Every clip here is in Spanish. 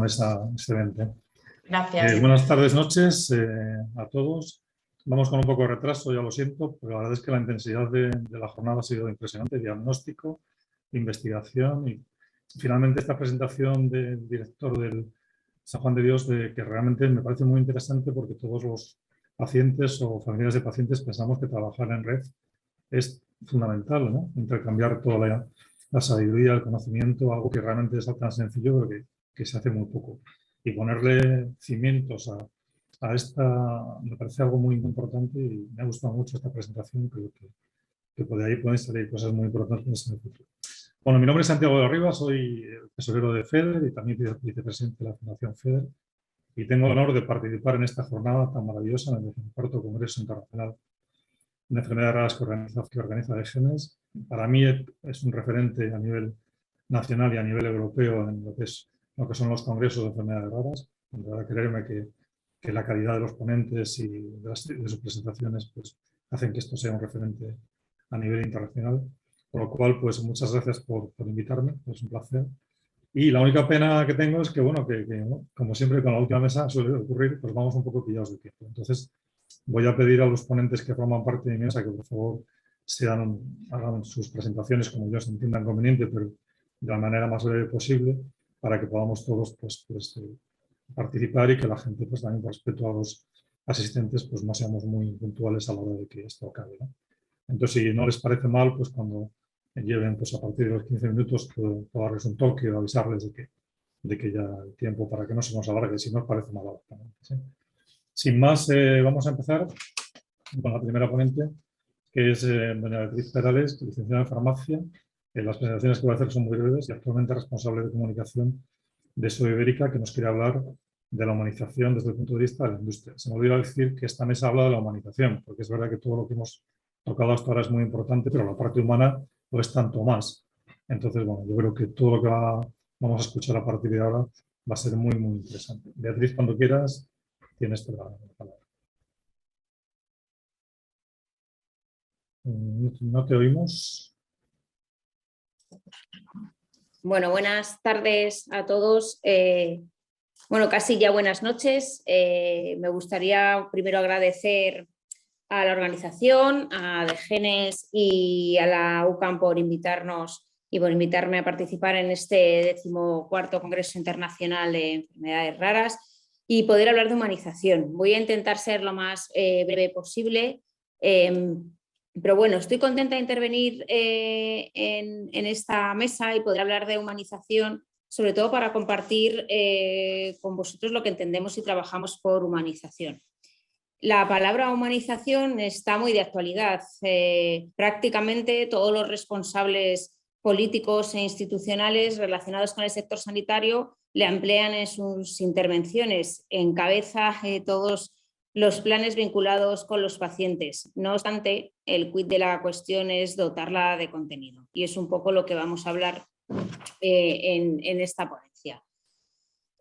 Mesa excelente. Gracias. Buenas tardes, noches a todos. Vamos con un poco de retraso, ya lo siento, pero la verdad es que la intensidad de la jornada ha sido impresionante. Diagnóstico, investigación y finalmente esta presentación del director del San Juan de Dios, que realmente me parece muy interesante porque todos los pacientes o familiares de pacientes pensamos que trabajar en red es fundamental, ¿no? Intercambiar toda la sabiduría, el conocimiento, algo que realmente es tan sencillo, pero que se hace muy poco. Y ponerle cimientos a esta, me parece algo muy importante y me ha gustado mucho esta presentación. Creo que por ahí pueden salir cosas muy importantes en el futuro. Bueno, mi nombre es Santiago de la Riva, soy tesorero de FEDER y también vicepresidente de la Fundación FEDER. Y tengo el honor de participar en esta jornada tan maravillosa en el 14º Congreso Internacional de Enfermedades Raras que organiza DGENES. Para mí es un referente a nivel nacional y a nivel europeo en lo que son los congresos de enfermedades raras. De verdad, creerme que la calidad de los ponentes y de sus presentaciones pues, hacen que esto sea un referente a nivel internacional. Por lo cual, pues muchas gracias por invitarme, es un placer. Y la única pena que tengo es que, bueno, como siempre con la última mesa suele ocurrir, pues vamos un poco pillados de tiempo. Entonces, voy a pedir a los ponentes que forman parte de mi mesa que por favor hagan sus presentaciones como ellos entiendan conveniente, pero de la manera más breve posible, para que podamos todos participar y que la gente, pues también por respeto a los asistentes, pues no seamos muy puntuales a la hora de que esto acabe, ¿no? Entonces, si no les parece mal, pues cuando lleven pues, a partir de los 15 minutos, puedo darles un toque o avisarles de que ya el tiempo para que no se nos alargue, si no os parece mal. ¿Sí? Sin más, vamos a empezar con la primera ponente, que es doña Beatriz Perales, licenciada en farmacia. Las presentaciones que voy a hacer son muy breves y actualmente responsable de comunicación de SOE Ibérica, que nos quiere hablar de la humanización desde el punto de vista de la industria. Se me olvidó decir que esta mesa habla de la humanización, porque es verdad que todo lo que hemos tocado hasta ahora es muy importante, pero la parte humana lo es tanto más. Entonces, bueno, yo creo que todo lo que vamos a escuchar a partir de ahora va a ser muy, muy interesante. Beatriz, cuando quieras, tienes la palabra. No te oímos. Bueno, buenas tardes a todos. Bueno, casi ya buenas noches. Me gustaría primero agradecer a la organización, a DGENES y a la UCAM por invitarnos y por invitarme a participar en este 14º Congreso Internacional de Enfermedades Raras y poder hablar de humanización. Voy a intentar ser lo más breve posible. Pero bueno, estoy contenta de intervenir en esta mesa y poder hablar de humanización, sobre todo para compartir con vosotros lo que entendemos y trabajamos por humanización. La palabra humanización está muy de actualidad. Prácticamente todos los responsables políticos e institucionales relacionados con el sector sanitario la emplean en sus intervenciones. Encabeza todos los planes vinculados con los pacientes. No obstante, el quid de la cuestión es dotarla de contenido y es un poco lo que vamos a hablar en esta ponencia.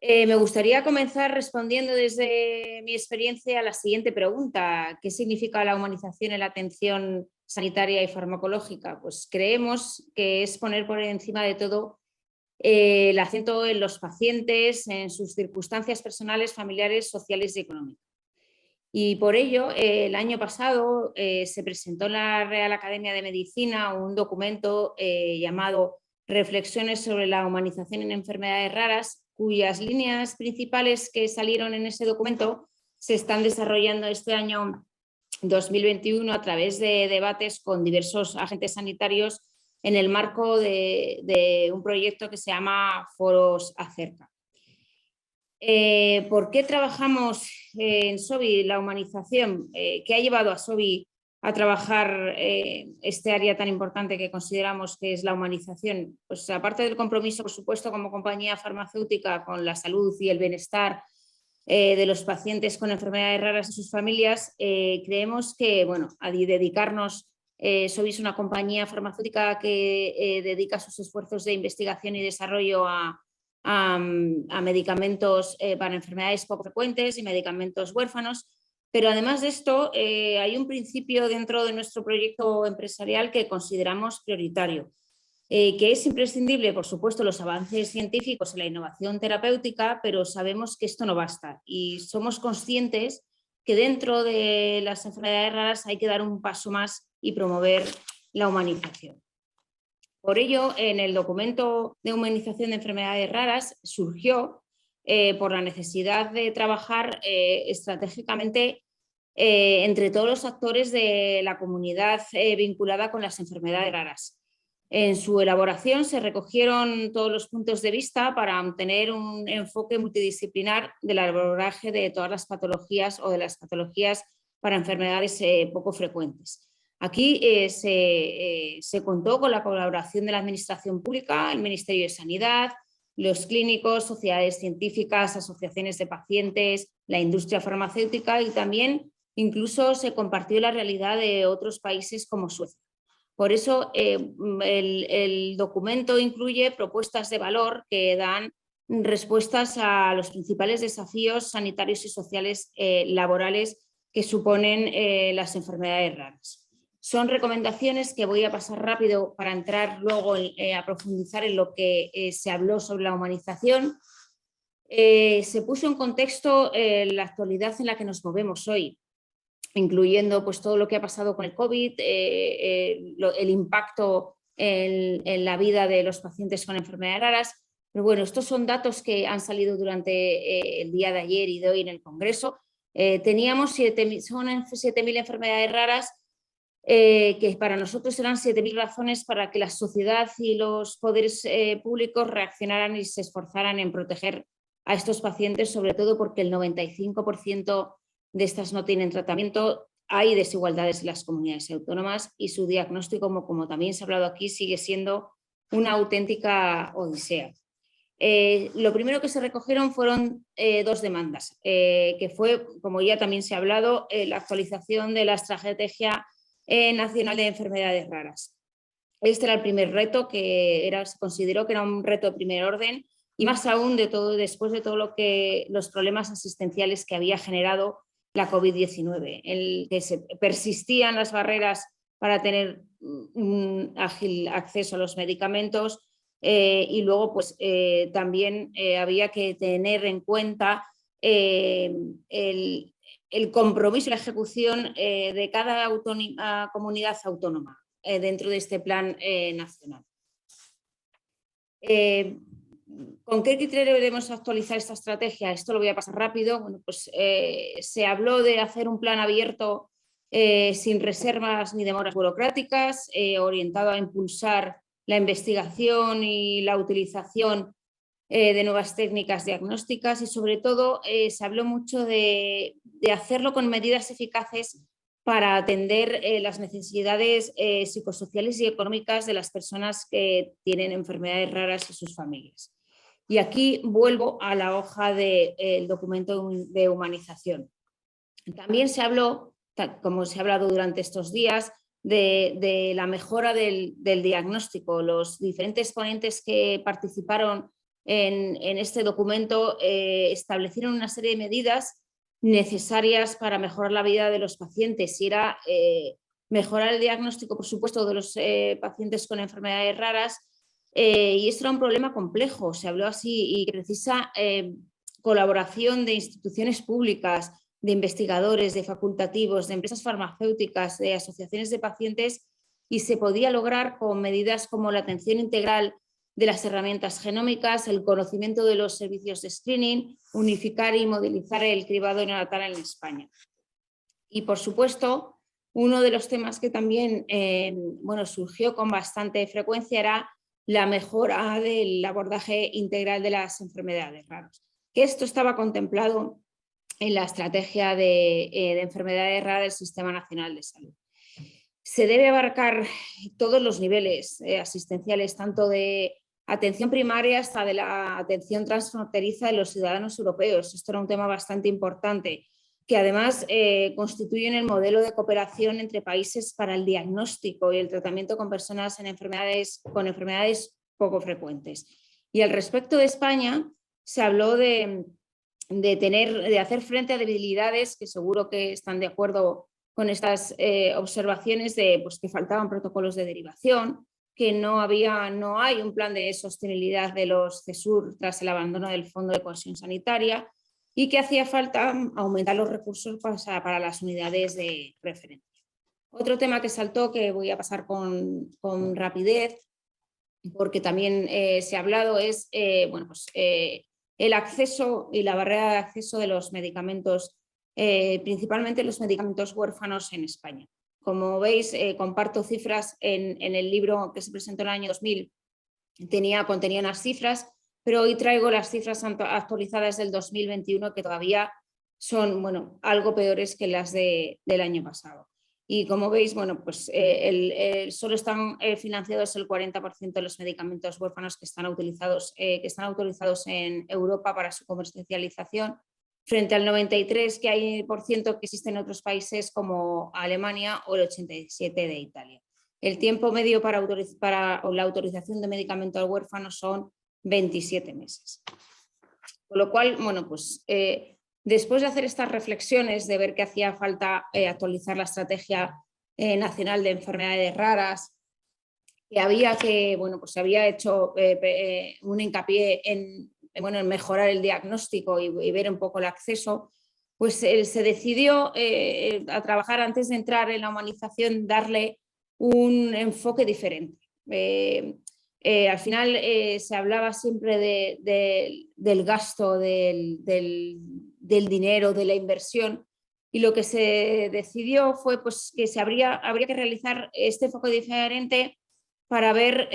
Me gustaría comenzar respondiendo desde mi experiencia a la siguiente pregunta. ¿Qué significa la humanización en la atención sanitaria y farmacológica? Pues creemos que es poner por encima de todo el acento en los pacientes, en sus circunstancias personales, familiares, sociales y económicas. Y por ello, el año pasado se presentó en la Real Academia de Medicina un documento llamado Reflexiones sobre la humanización en enfermedades raras, cuyas líneas principales que salieron en ese documento se están desarrollando este año 2021 a través de debates con diversos agentes sanitarios en el marco de un proyecto que se llama Foros Acerca. ¿Por qué trabajamos en SOBI la humanización? ¿Qué ha llevado a SOBI a trabajar este área tan importante que consideramos que es la humanización? Pues aparte del compromiso, por supuesto, como compañía farmacéutica con la salud y el bienestar de los pacientes con enfermedades raras y sus familias, creemos que, bueno, a dedicarnos, SOBI es una compañía farmacéutica que dedica sus esfuerzos de investigación y desarrollo a medicamentos para enfermedades poco frecuentes y medicamentos huérfanos, pero además de esto hay un principio dentro de nuestro proyecto empresarial que consideramos prioritario. que es imprescindible, por supuesto, los avances científicos y la innovación terapéutica, pero sabemos que esto no basta y somos conscientes que dentro de las enfermedades raras hay que dar un paso más y promover la humanización. Por ello, en el documento de humanización de enfermedades raras surgió por la necesidad de trabajar estratégicamente entre todos los actores de la comunidad vinculada con las enfermedades raras. En su elaboración se recogieron todos los puntos de vista para obtener un enfoque multidisciplinar del abordaje de todas las patologías o de las patologías para enfermedades poco frecuentes. Aquí se contó con la colaboración de la Administración Pública, el Ministerio de Sanidad, los clínicos, sociedades científicas, asociaciones de pacientes, la industria farmacéutica y también incluso se compartió la realidad de otros países como Suecia. Por eso el documento incluye propuestas de valor que dan respuestas a los principales desafíos sanitarios y sociales laborales que suponen las enfermedades raras. Son recomendaciones que voy a pasar rápido para entrar luego a profundizar en lo que se habló sobre la humanización. Se puso en contexto la actualidad en la que nos movemos hoy, incluyendo pues, todo lo que ha pasado con el COVID, el impacto en la vida de los pacientes con enfermedades raras. Pero bueno, estos son datos que han salido durante el día de ayer y de hoy en el Congreso. Teníamos 7.000 enfermedades raras, que para nosotros eran 7.000 razones para que la sociedad y los poderes públicos reaccionaran y se esforzaran en proteger a estos pacientes, sobre todo porque el 95% de estas no tienen tratamiento. Hay desigualdades en las comunidades autónomas y su diagnóstico, como también se ha hablado aquí, sigue siendo una auténtica odisea. Lo primero que se recogieron fueron dos demandas, que fue, como ya también se ha hablado, la actualización de la estrategia nacional de enfermedades raras. Este era el primer reto, se consideró que era un reto de primer orden y más aún después de todo los problemas asistenciales que había generado la COVID-19, el que persistían las barreras para tener un ágil acceso a los medicamentos y luego pues, también había que tener en cuenta el compromiso y la ejecución de cada comunidad autónoma dentro de este plan nacional. ¿Con qué criterio debemos actualizar esta estrategia? Esto lo voy a pasar rápido. Bueno, pues, se habló de hacer un plan abierto sin reservas ni demoras burocráticas, orientado a impulsar la investigación y la utilización de nuevas técnicas diagnósticas y sobre todo se habló mucho de hacerlo con medidas eficaces para atender las necesidades psicosociales y económicas de las personas que tienen enfermedades raras y sus familias. Y aquí vuelvo a la hoja del documento de humanización. También se habló, como se ha hablado durante estos días, de la mejora del diagnóstico. Los diferentes ponentes que participaron en este documento establecieron una serie de medidas necesarias para mejorar la vida de los pacientes y era mejorar el diagnóstico, por supuesto, de los pacientes con enfermedades raras y esto era un problema complejo, se habló así y precisa colaboración de instituciones públicas, de investigadores, de facultativos, de empresas farmacéuticas, de asociaciones de pacientes y se podía lograr con medidas como la atención integral de las herramientas genómicas, el conocimiento de los servicios de screening, unificar y modelizar el cribado neonatal en España. Y por supuesto, uno de los temas que también surgió con bastante frecuencia era la mejora del abordaje integral de las enfermedades raras. Que esto estaba contemplado en la estrategia de enfermedades raras del Sistema Nacional de Salud. Se debe abarcar todos los niveles asistenciales, tanto de atención primaria hasta de la atención transfronteriza de los ciudadanos europeos. Esto era un tema bastante importante, que además constituyen el modelo de cooperación entre países para el diagnóstico y el tratamiento con personas con enfermedades poco frecuentes. Y al respecto de España, se habló de hacer frente a debilidades, que seguro que están de acuerdo con estas observaciones, pues, que faltaban protocolos de derivación, que no hay un plan de sostenibilidad de los CESUR tras el abandono del Fondo de Cohesión Sanitaria y que hacía falta aumentar los recursos para las unidades de referencia. Otro tema que saltó, que voy a pasar con rapidez, porque también se ha hablado, es el acceso y la barrera de acceso de los medicamentos, principalmente los medicamentos huérfanos en España. Como veis, comparto cifras en el libro que se presentó en el año 2000, contenía unas cifras, pero hoy traigo las cifras actualizadas del 2021 que todavía son algo peores que las del año pasado. Y como veis, pues solo están financiados el 40% de los medicamentos huérfanos que están autorizados en Europa para su comercialización, frente al 93% que existe en otros países como Alemania o el 87% de Italia. El tiempo medio para la autorización de medicamentos huérfanos son 27 meses. Con lo cual, después de hacer estas reflexiones, de ver que hacía falta actualizar la Estrategia Nacional de Enfermedades Raras, que se había hecho un hincapié en mejorar el diagnóstico y ver un poco el acceso, pues se decidió a trabajar antes de entrar en la humanización, darle un enfoque diferente. Al final se hablaba siempre del gasto, del dinero, de la inversión, y lo que se decidió fue que habría que realizar este enfoque diferente para ver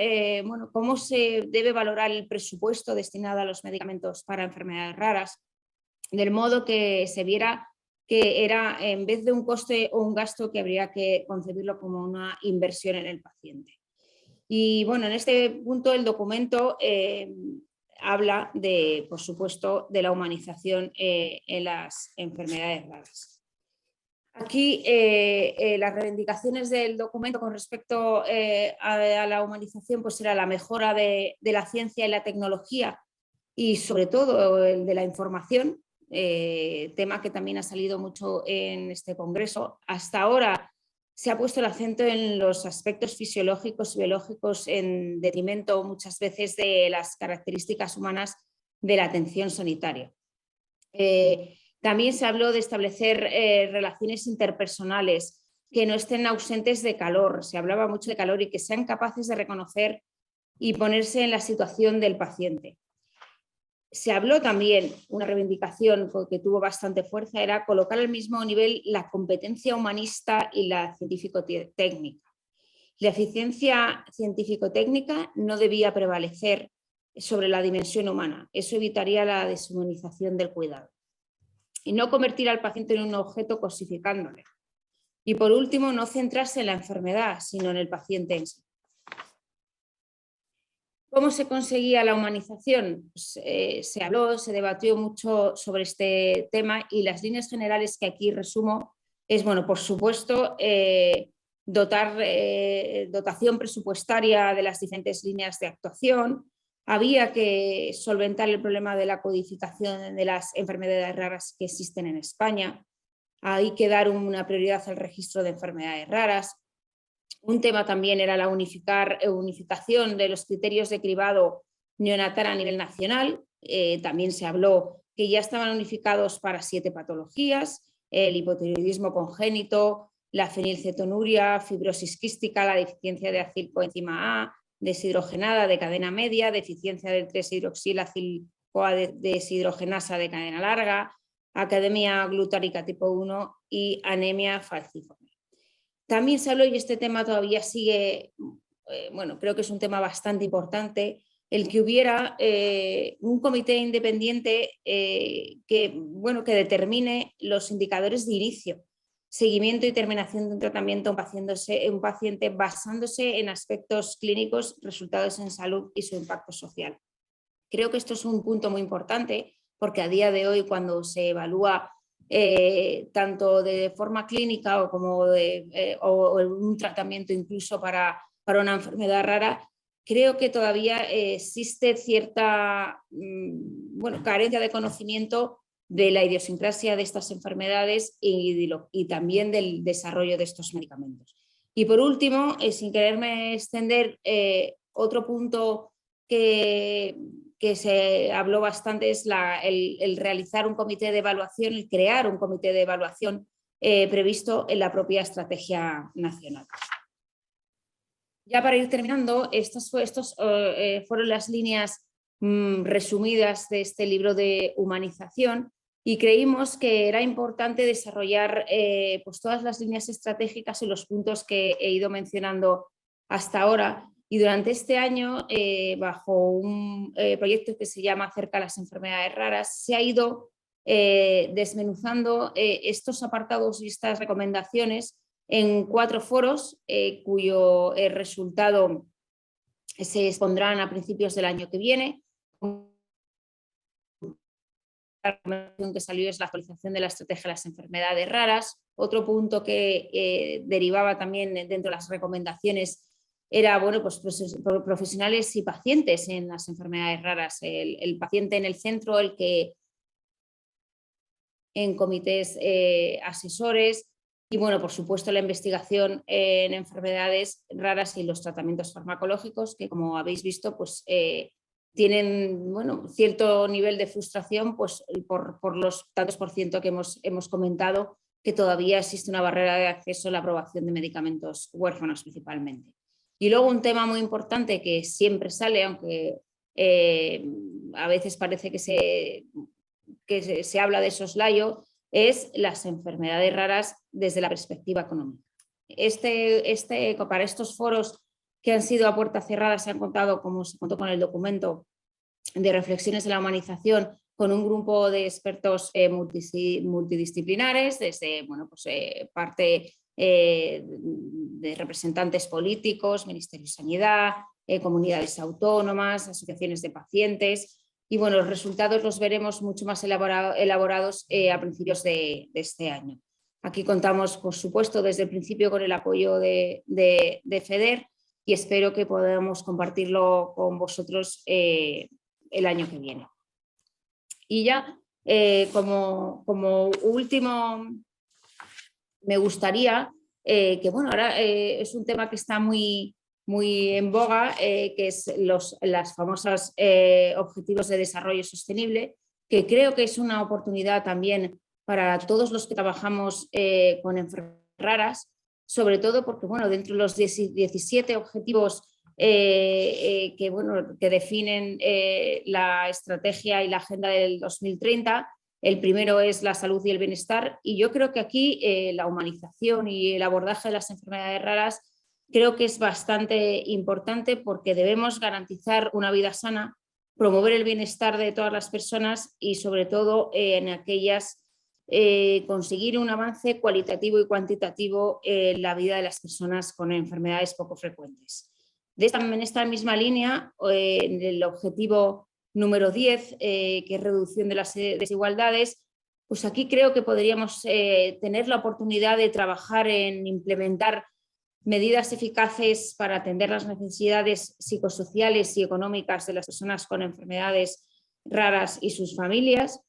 cómo se debe valorar el presupuesto destinado a los medicamentos para enfermedades raras, del modo que se viera que era, en vez de un coste o un gasto, que habría que concebirlo como una inversión en el paciente. Y en este punto el documento habla por supuesto, de la humanización en las enfermedades raras. Aquí las reivindicaciones del documento con respecto a la humanización era la mejora de la ciencia y la tecnología y sobre todo el de la información, tema que también ha salido mucho en este congreso. Hasta ahora se ha puesto el acento en los aspectos fisiológicos y biológicos en detrimento muchas veces de las características humanas de la atención sanitaria. También se habló de establecer relaciones interpersonales que no estén ausentes de calor. Se hablaba mucho de calor y que sean capaces de reconocer y ponerse en la situación del paciente. Se habló también, una reivindicación que tuvo bastante fuerza, era colocar al mismo nivel la competencia humanista y la científico-técnica. La eficiencia científico-técnica no debía prevalecer sobre la dimensión humana. Eso evitaría la deshumanización del cuidado. Y no convertir al paciente en un objeto cosificándole. Y por último, no centrarse en la enfermedad, sino en el paciente en sí. ¿Cómo se conseguía la humanización? Se habló, se debatió mucho sobre este tema y las líneas generales que aquí resumo es, por supuesto, dotación presupuestaria de las diferentes líneas de actuación. Había que solventar el problema de la codificación de las enfermedades raras que existen en España. Hay que dar una prioridad al registro de enfermedades raras. Un tema también era la unificación de los criterios de cribado neonatal a nivel nacional. También se habló que ya estaban unificados para 7 patologías: el hipotiroidismo congénito, la fenilcetonuria, fibrosis quística, la deficiencia de acilcoenzima A, deshidrogenada de cadena media, deficiencia del 3-hidroxilacil-CoA deshidrogenasa de cadena larga, acidemia glutárica tipo 1 y anemia falciforme. También se habló, y este tema todavía sigue, creo que es un tema bastante importante, el que hubiera un comité independiente que determine los indicadores de inicio, seguimiento y terminación de un tratamiento en un paciente basándose en aspectos clínicos, resultados en salud y su impacto social. Creo que esto es un punto muy importante porque a día de hoy, cuando se evalúa tanto de forma clínica o como o un tratamiento incluso para una enfermedad rara, creo que todavía existe cierta carencia de conocimiento de la idiosincrasia de estas enfermedades y también del desarrollo de estos medicamentos. Y por último, sin quererme extender, otro punto que se habló bastante es el realizar un comité de evaluación, el crear un comité de evaluación previsto en la propia estrategia nacional. Ya para ir terminando, estos fueron las líneas resumidas de este libro de humanización, y creímos que era importante desarrollar pues todas las líneas estratégicas y los puntos que he ido mencionando hasta ahora. Y durante este año, bajo un proyecto que se llama Cerca a las enfermedades raras, se ha ido desmenuzando estos apartados y estas recomendaciones en 4 foros, cuyo resultado se expondrán a principios del año que viene. La recomendación que salió es la actualización de la estrategia de las enfermedades raras. Otro punto que derivaba también dentro de las recomendaciones era, bueno, pues profesionales y pacientes en las enfermedades raras. El paciente en el centro, el que en comités asesores. Y bueno, por supuesto, la investigación en enfermedades raras y los tratamientos farmacológicos, que como habéis visto, pues tienen, bueno, cierto nivel de frustración, pues por los tantos por ciento que hemos comentado, que todavía existe una barrera de acceso a la aprobación de medicamentos huérfanos principalmente. Y luego un tema muy importante que siempre sale, aunque a veces parece que se habla de soslayo, es las enfermedades raras desde la perspectiva económica. Para estos foros que han sido a puerta cerrada se han contado, como se contó con el documento de reflexiones de la humanización, con un grupo de expertos multidisciplinares, desde parte de representantes políticos, Ministerio de Sanidad, comunidades autónomas, asociaciones de pacientes. Y bueno, los resultados los veremos mucho más elaborados a principios de este año. Aquí contamos, por supuesto, desde el principio con el apoyo de FEDER, y espero que podamos compartirlo con vosotros el año que viene. Y ya, como último, me gustaría que, bueno, ahora es un tema que está muy en boga, que es las famosas Objetivos de Desarrollo Sostenible, que creo que es una oportunidad también para todos los que trabajamos con enfermedades raras, sobre todo porque, bueno, dentro de los 17 objetivos que definen la estrategia y la agenda del 2030, el primero es la salud y el bienestar, y yo creo que aquí la humanización y el abordaje de las enfermedades raras creo que es bastante importante, porque debemos garantizar una vida sana, promover el bienestar de todas las personas y sobre todo en aquellas conseguir un avance cualitativo y cuantitativo en la vida de las personas con enfermedades poco frecuentes. En esta misma línea, en el objetivo número 10, que es reducción de las desigualdades, pues aquí creo que podríamos tener la oportunidad de trabajar en implementar medidas eficaces para atender las necesidades psicosociales y económicas de las personas con enfermedades raras y sus familias.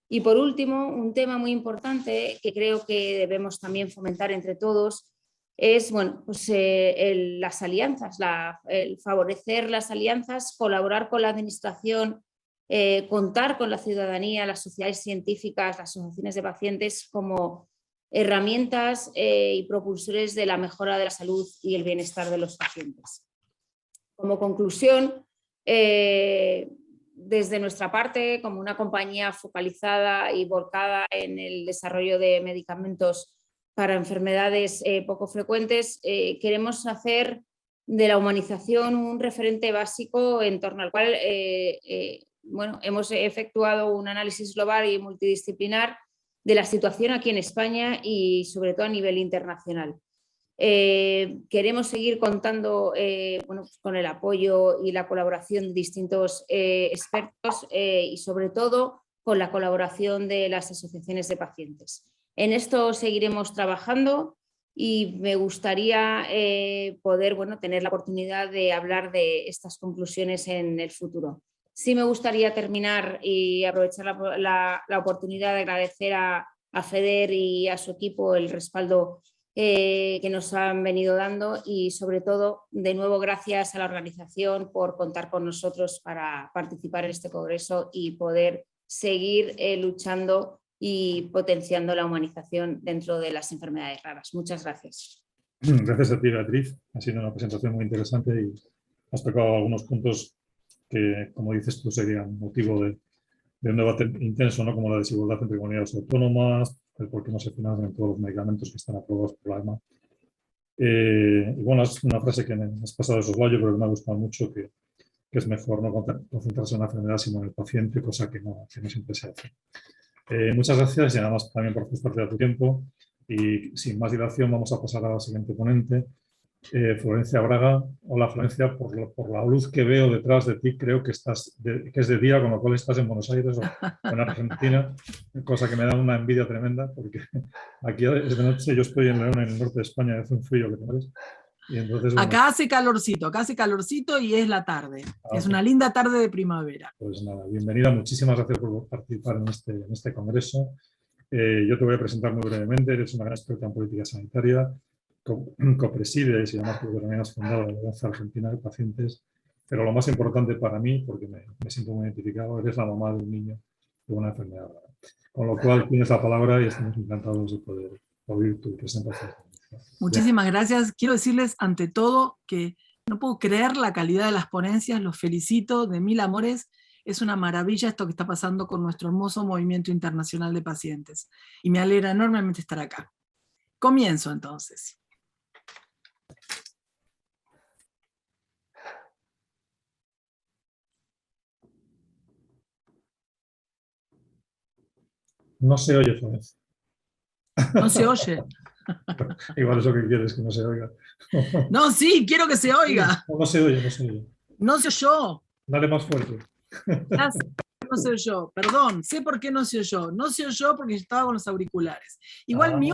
Y por último, un tema muy importante que creo que debemos también fomentar entre todos es las alianzas, el favorecer las alianzas, colaborar con la administración, contar con la ciudadanía, las sociedades científicas, las asociaciones de pacientes como herramientas y propulsores de la mejora de la salud y el bienestar de los pacientes. Como conclusión, desde nuestra parte, como una compañía focalizada y volcada en el desarrollo de medicamentos para enfermedades poco frecuentes, queremos hacer de la humanización un referente básico en torno al cual hemos efectuado un análisis global y multidisciplinar de la situación aquí en España y sobre todo a nivel internacional. Queremos seguir contando con el apoyo y la colaboración de distintos expertos y sobre todo con la colaboración de las asociaciones de pacientes. En esto seguiremos trabajando y me gustaría poder tener la oportunidad de hablar de estas conclusiones en el futuro. Sí me gustaría terminar y aprovechar la oportunidad de agradecer a FEDER y a su equipo el respaldo que nos han venido dando y sobre todo, de nuevo, gracias a la organización por contar con nosotros para participar en este congreso y poder seguir luchando y potenciando la humanización dentro de las enfermedades raras. Muchas gracias. Gracias a ti, Beatriz. Ha sido una presentación muy interesante y has tocado algunos puntos que, como dices tú, serían motivo de un debate intenso, ¿no? Como la desigualdad entre comunidades autónomas, el por qué no se financian todos los medicamentos que están aprobados por la EMA. Y bueno, es una frase que me has pasado de soslayo, pero que me ha gustado mucho, que es mejor no concentrarse en la enfermedad, sino en el paciente, cosa que no siempre se hace. Muchas gracias y además también por ajustarte a tu tiempo. Y sin más dilación vamos a pasar a la siguiente ponente, Florencia Braga. Hola Florencia, por la luz que veo detrás de ti, creo que que es de día, con lo cual estás en Buenos Aires o en Argentina, cosa que me da una envidia tremenda, porque aquí es de noche, yo estoy en León, en el norte de España, hace un frío que te mueres. Y entonces, bueno, acá hace calorcito y es la tarde. Es una linda tarde de primavera. Pues nada, bienvenida, muchísimas gracias por participar en este congreso. Yo te voy a presentar muy brevemente. Eres una gran experta en política sanitaria, copresides y además porque también has fundado la Alianza Argentina de Pacientes. Pero lo más importante para mí, porque me siento muy identificado, eres la mamá de un niño con una enfermedad rara. Con lo cual tienes la palabra y estamos encantados de poder oír tu presentación. Muchísimas gracias. Quiero decirles ante todo que no puedo creer la calidad de las ponencias, los felicito de mil amores. Es una maravilla esto que está pasando con nuestro hermoso movimiento internacional de pacientes. Y me alegra enormemente estar acá. Comienzo entonces. No se oye, Florencia. No se oye. Igual eso que quieres, que no se oiga. No, sí, quiero que se oiga. No se oye, no se oye. No se oyó. Dale más fuerte. No se oyó, perdón, sé por qué no se oyó. No se oyó porque estaba con los auriculares. Igual mi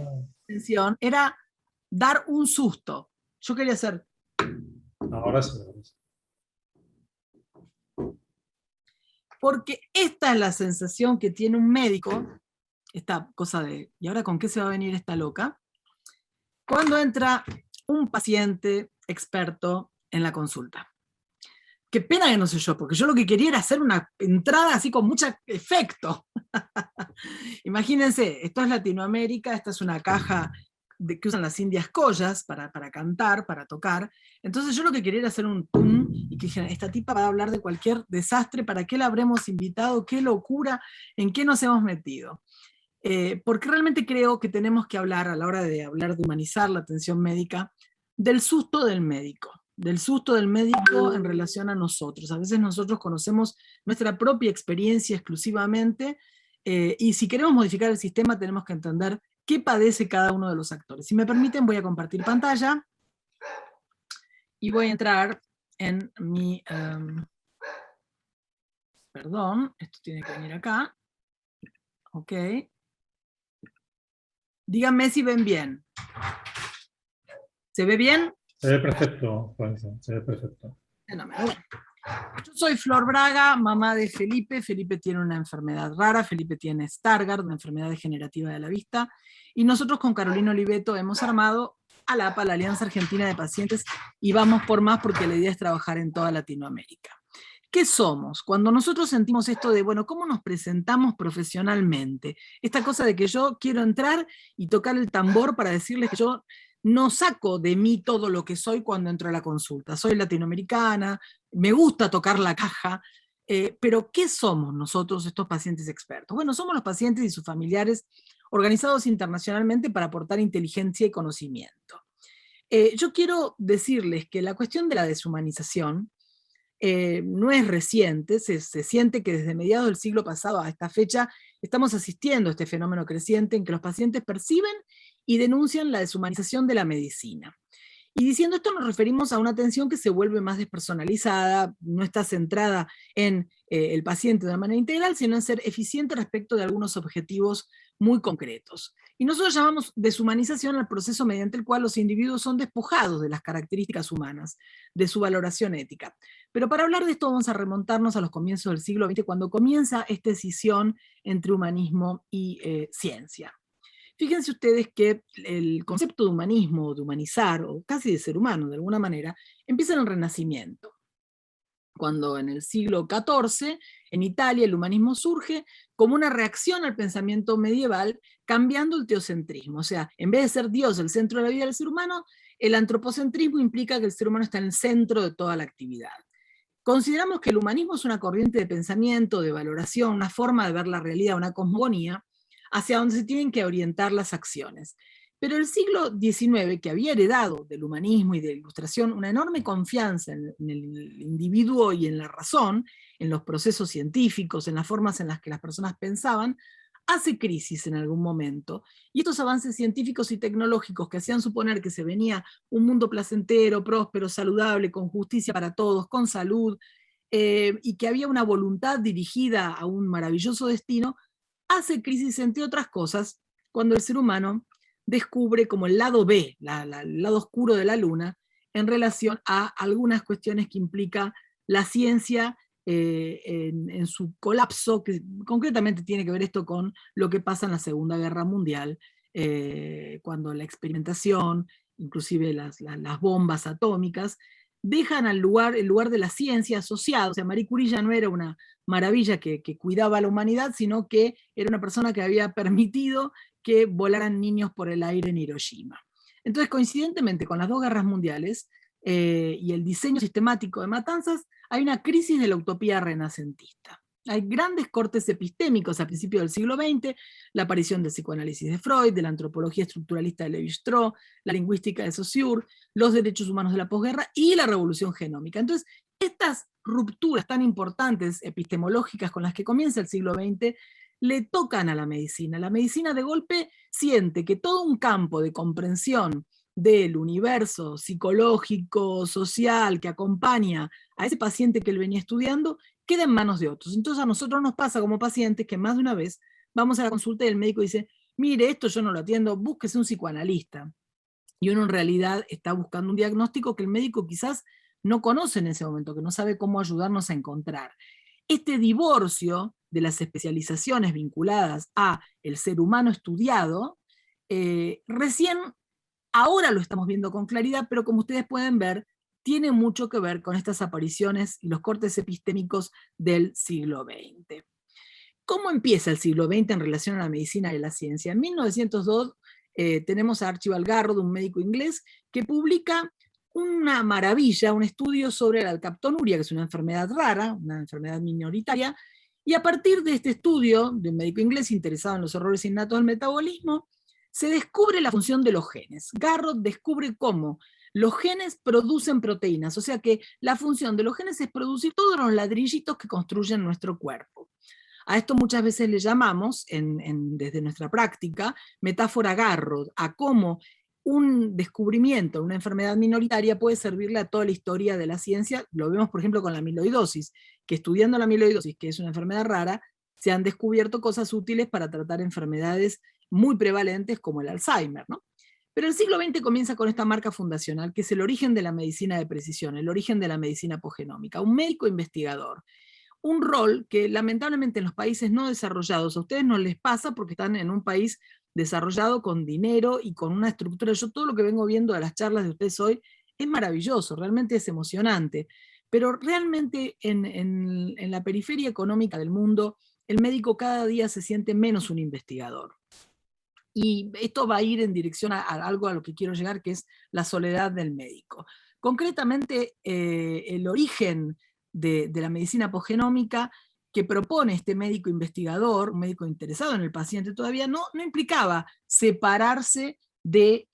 intención era dar un susto. Yo quería hacer... Ahora sí. Porque esta es la sensación que tiene un médico, esta cosa de, ¿y ahora con qué se va a venir esta loca? Cuando entra un paciente experto en la consulta. Qué pena que no sé yo, porque yo lo que quería era hacer una entrada así con mucho efecto. Imagínense, esto es Latinoamérica, esta es una caja que usan las indias collas para cantar, para tocar. Entonces yo lo que quería era hacer un tum y que dijeran, esta tipa va a hablar de cualquier desastre, ¿para qué la habremos invitado? ¿Qué locura? ¿En qué nos hemos metido? Porque realmente creo que tenemos que hablar, a la hora de hablar de humanizar la atención médica, del susto del médico en relación a nosotros. A veces nosotros conocemos nuestra propia experiencia exclusivamente, y si queremos modificar el sistema tenemos que entender qué padece cada uno de los actores. Si me permiten, voy a compartir pantalla y voy a entrar en mi... perdón, esto tiene que venir acá. Ok. Díganme si ven bien. ¿Se ve bien? Se ve perfecto, Juanza, se ve perfecto. Yo soy Flor Braga, mamá de Felipe. Felipe tiene una enfermedad rara, Felipe tiene Stargardt, una enfermedad degenerativa de la vista, y nosotros con Carolina Oliveto hemos armado ALAPA, la Alianza Argentina de Pacientes, y vamos por más porque la idea es trabajar en toda Latinoamérica. ¿Qué somos? Cuando nosotros sentimos esto de, bueno, ¿cómo nos presentamos profesionalmente? Esta cosa de que yo quiero entrar y tocar el tambor para decirles que yo no saco de mí todo lo que soy cuando entro a la consulta. Soy latinoamericana, me gusta tocar la caja, pero ¿qué somos nosotros, estos pacientes expertos? Bueno, somos los pacientes y sus familiares organizados internacionalmente para aportar inteligencia y conocimiento. Yo quiero decirles que la cuestión de la deshumanización no es reciente, se siente que desde mediados del siglo pasado a esta fecha estamos asistiendo a este fenómeno creciente en que los pacientes perciben y denuncian la deshumanización de la medicina. Y diciendo esto nos referimos a una atención que se vuelve más despersonalizada, no está centrada en el paciente de una manera integral, sino en ser eficiente respecto de algunos objetivos muy concretos. Y nosotros llamamos deshumanización al proceso mediante el cual los individuos son despojados de las características humanas, de su valoración ética. Pero para hablar de esto vamos a remontarnos a los comienzos del siglo XX, cuando comienza esta escisión entre humanismo y ciencia. Fíjense ustedes que el concepto de humanismo, de humanizar, o casi de ser humano de alguna manera, empieza en el Renacimiento, cuando en el siglo XIV, en Italia, el humanismo surge como una reacción al pensamiento medieval, cambiando el teocentrismo. O sea, en vez de ser Dios el centro de la vida del ser humano, el antropocentrismo implica que el ser humano está en el centro de toda la actividad. Consideramos que el humanismo es una corriente de pensamiento, de valoración, una forma de ver la realidad, una cosmogonía, hacia donde se tienen que orientar las acciones. Pero el siglo XIX, que había heredado del humanismo y de la Ilustración una enorme confianza en el individuo y en la razón, en los procesos científicos, en las formas en las que las personas pensaban, hace crisis en algún momento. Y estos avances científicos y tecnológicos que hacían suponer que se venía un mundo placentero, próspero, saludable, con justicia para todos, con salud, y que había una voluntad dirigida a un maravilloso destino, hace crisis, entre otras cosas, cuando el ser humano descubre como el lado B, el lado oscuro de la luna, en relación a algunas cuestiones que implica la ciencia en su colapso, que concretamente tiene que ver esto con lo que pasa en la Segunda Guerra Mundial, cuando la experimentación, inclusive las bombas atómicas, dejan el lugar de la ciencia asociada. O sea, Marie Curie ya no era una maravilla que cuidaba a la humanidad, sino que era una persona que había permitido que volaran niños por el aire en Hiroshima. Entonces, coincidentemente con las dos guerras mundiales y el diseño sistemático de matanzas, hay una crisis de la utopía renacentista. Hay grandes cortes epistémicos a principios del siglo XX, la aparición del psicoanálisis de Freud, de la antropología estructuralista de Lévi-Strauss, la lingüística de Saussure, los derechos humanos de la posguerra y la revolución genómica. Entonces, estas rupturas tan importantes epistemológicas con las que comienza el siglo XX le tocan a la medicina. La medicina de golpe siente que todo un campo de comprensión del universo psicológico, social, que acompaña a ese paciente que él venía estudiando, queda en manos de otros. Entonces a nosotros nos pasa como pacientes que más de una vez vamos a la consulta y el médico dice, mire, esto yo no lo atiendo, búsquese un psicoanalista. Y uno en realidad está buscando un diagnóstico que el médico quizás no conoce en ese momento, que no sabe cómo ayudarnos a encontrar. Este divorcio de las especializaciones vinculadas a el ser humano estudiado, recién ahora lo estamos viendo con claridad, pero como ustedes pueden ver, tiene mucho que ver con estas apariciones y los cortes epistémicos del siglo XX. ¿Cómo empieza el siglo XX en relación a la medicina y la ciencia? En 1902 tenemos a Archibald Garrod, un médico inglés, que publica una maravilla, un estudio sobre la alcaptonuria, que es una enfermedad rara, una enfermedad minoritaria, y a partir de este estudio de un médico inglés interesado en los errores innatos del metabolismo, se descubre la función de los genes. Garrod descubre cómo los genes producen proteínas, o sea que la función de los genes es producir todos los ladrillitos que construyen nuestro cuerpo. A esto muchas veces le llamamos, desde nuestra práctica, metáfora Garrod, a cómo un descubrimiento, una enfermedad minoritaria puede servirle a toda la historia de la ciencia. Lo vemos, por ejemplo, con la amiloidosis, que estudiando la amiloidosis, que es una enfermedad rara, se han descubierto cosas útiles para tratar enfermedades muy prevalentes como el Alzheimer, ¿no? Pero el siglo XX comienza con esta marca fundacional, que es el origen de la medicina de precisión, el origen de la medicina apogenómica, un médico investigador. Un rol que lamentablemente en los países no desarrollados, a ustedes no les pasa porque están en un país desarrollado con dinero y con una estructura. Yo todo lo que vengo viendo de las charlas de ustedes hoy es maravilloso, realmente es emocionante, pero realmente en la periferia económica del mundo, el médico cada día se siente menos un investigador. Y esto va a ir en dirección a algo a lo que quiero llegar, que es la soledad del médico. Concretamente, el origen de la medicina apogenómica que propone este médico investigador, un médico interesado en el paciente todavía, no implicaba separarse de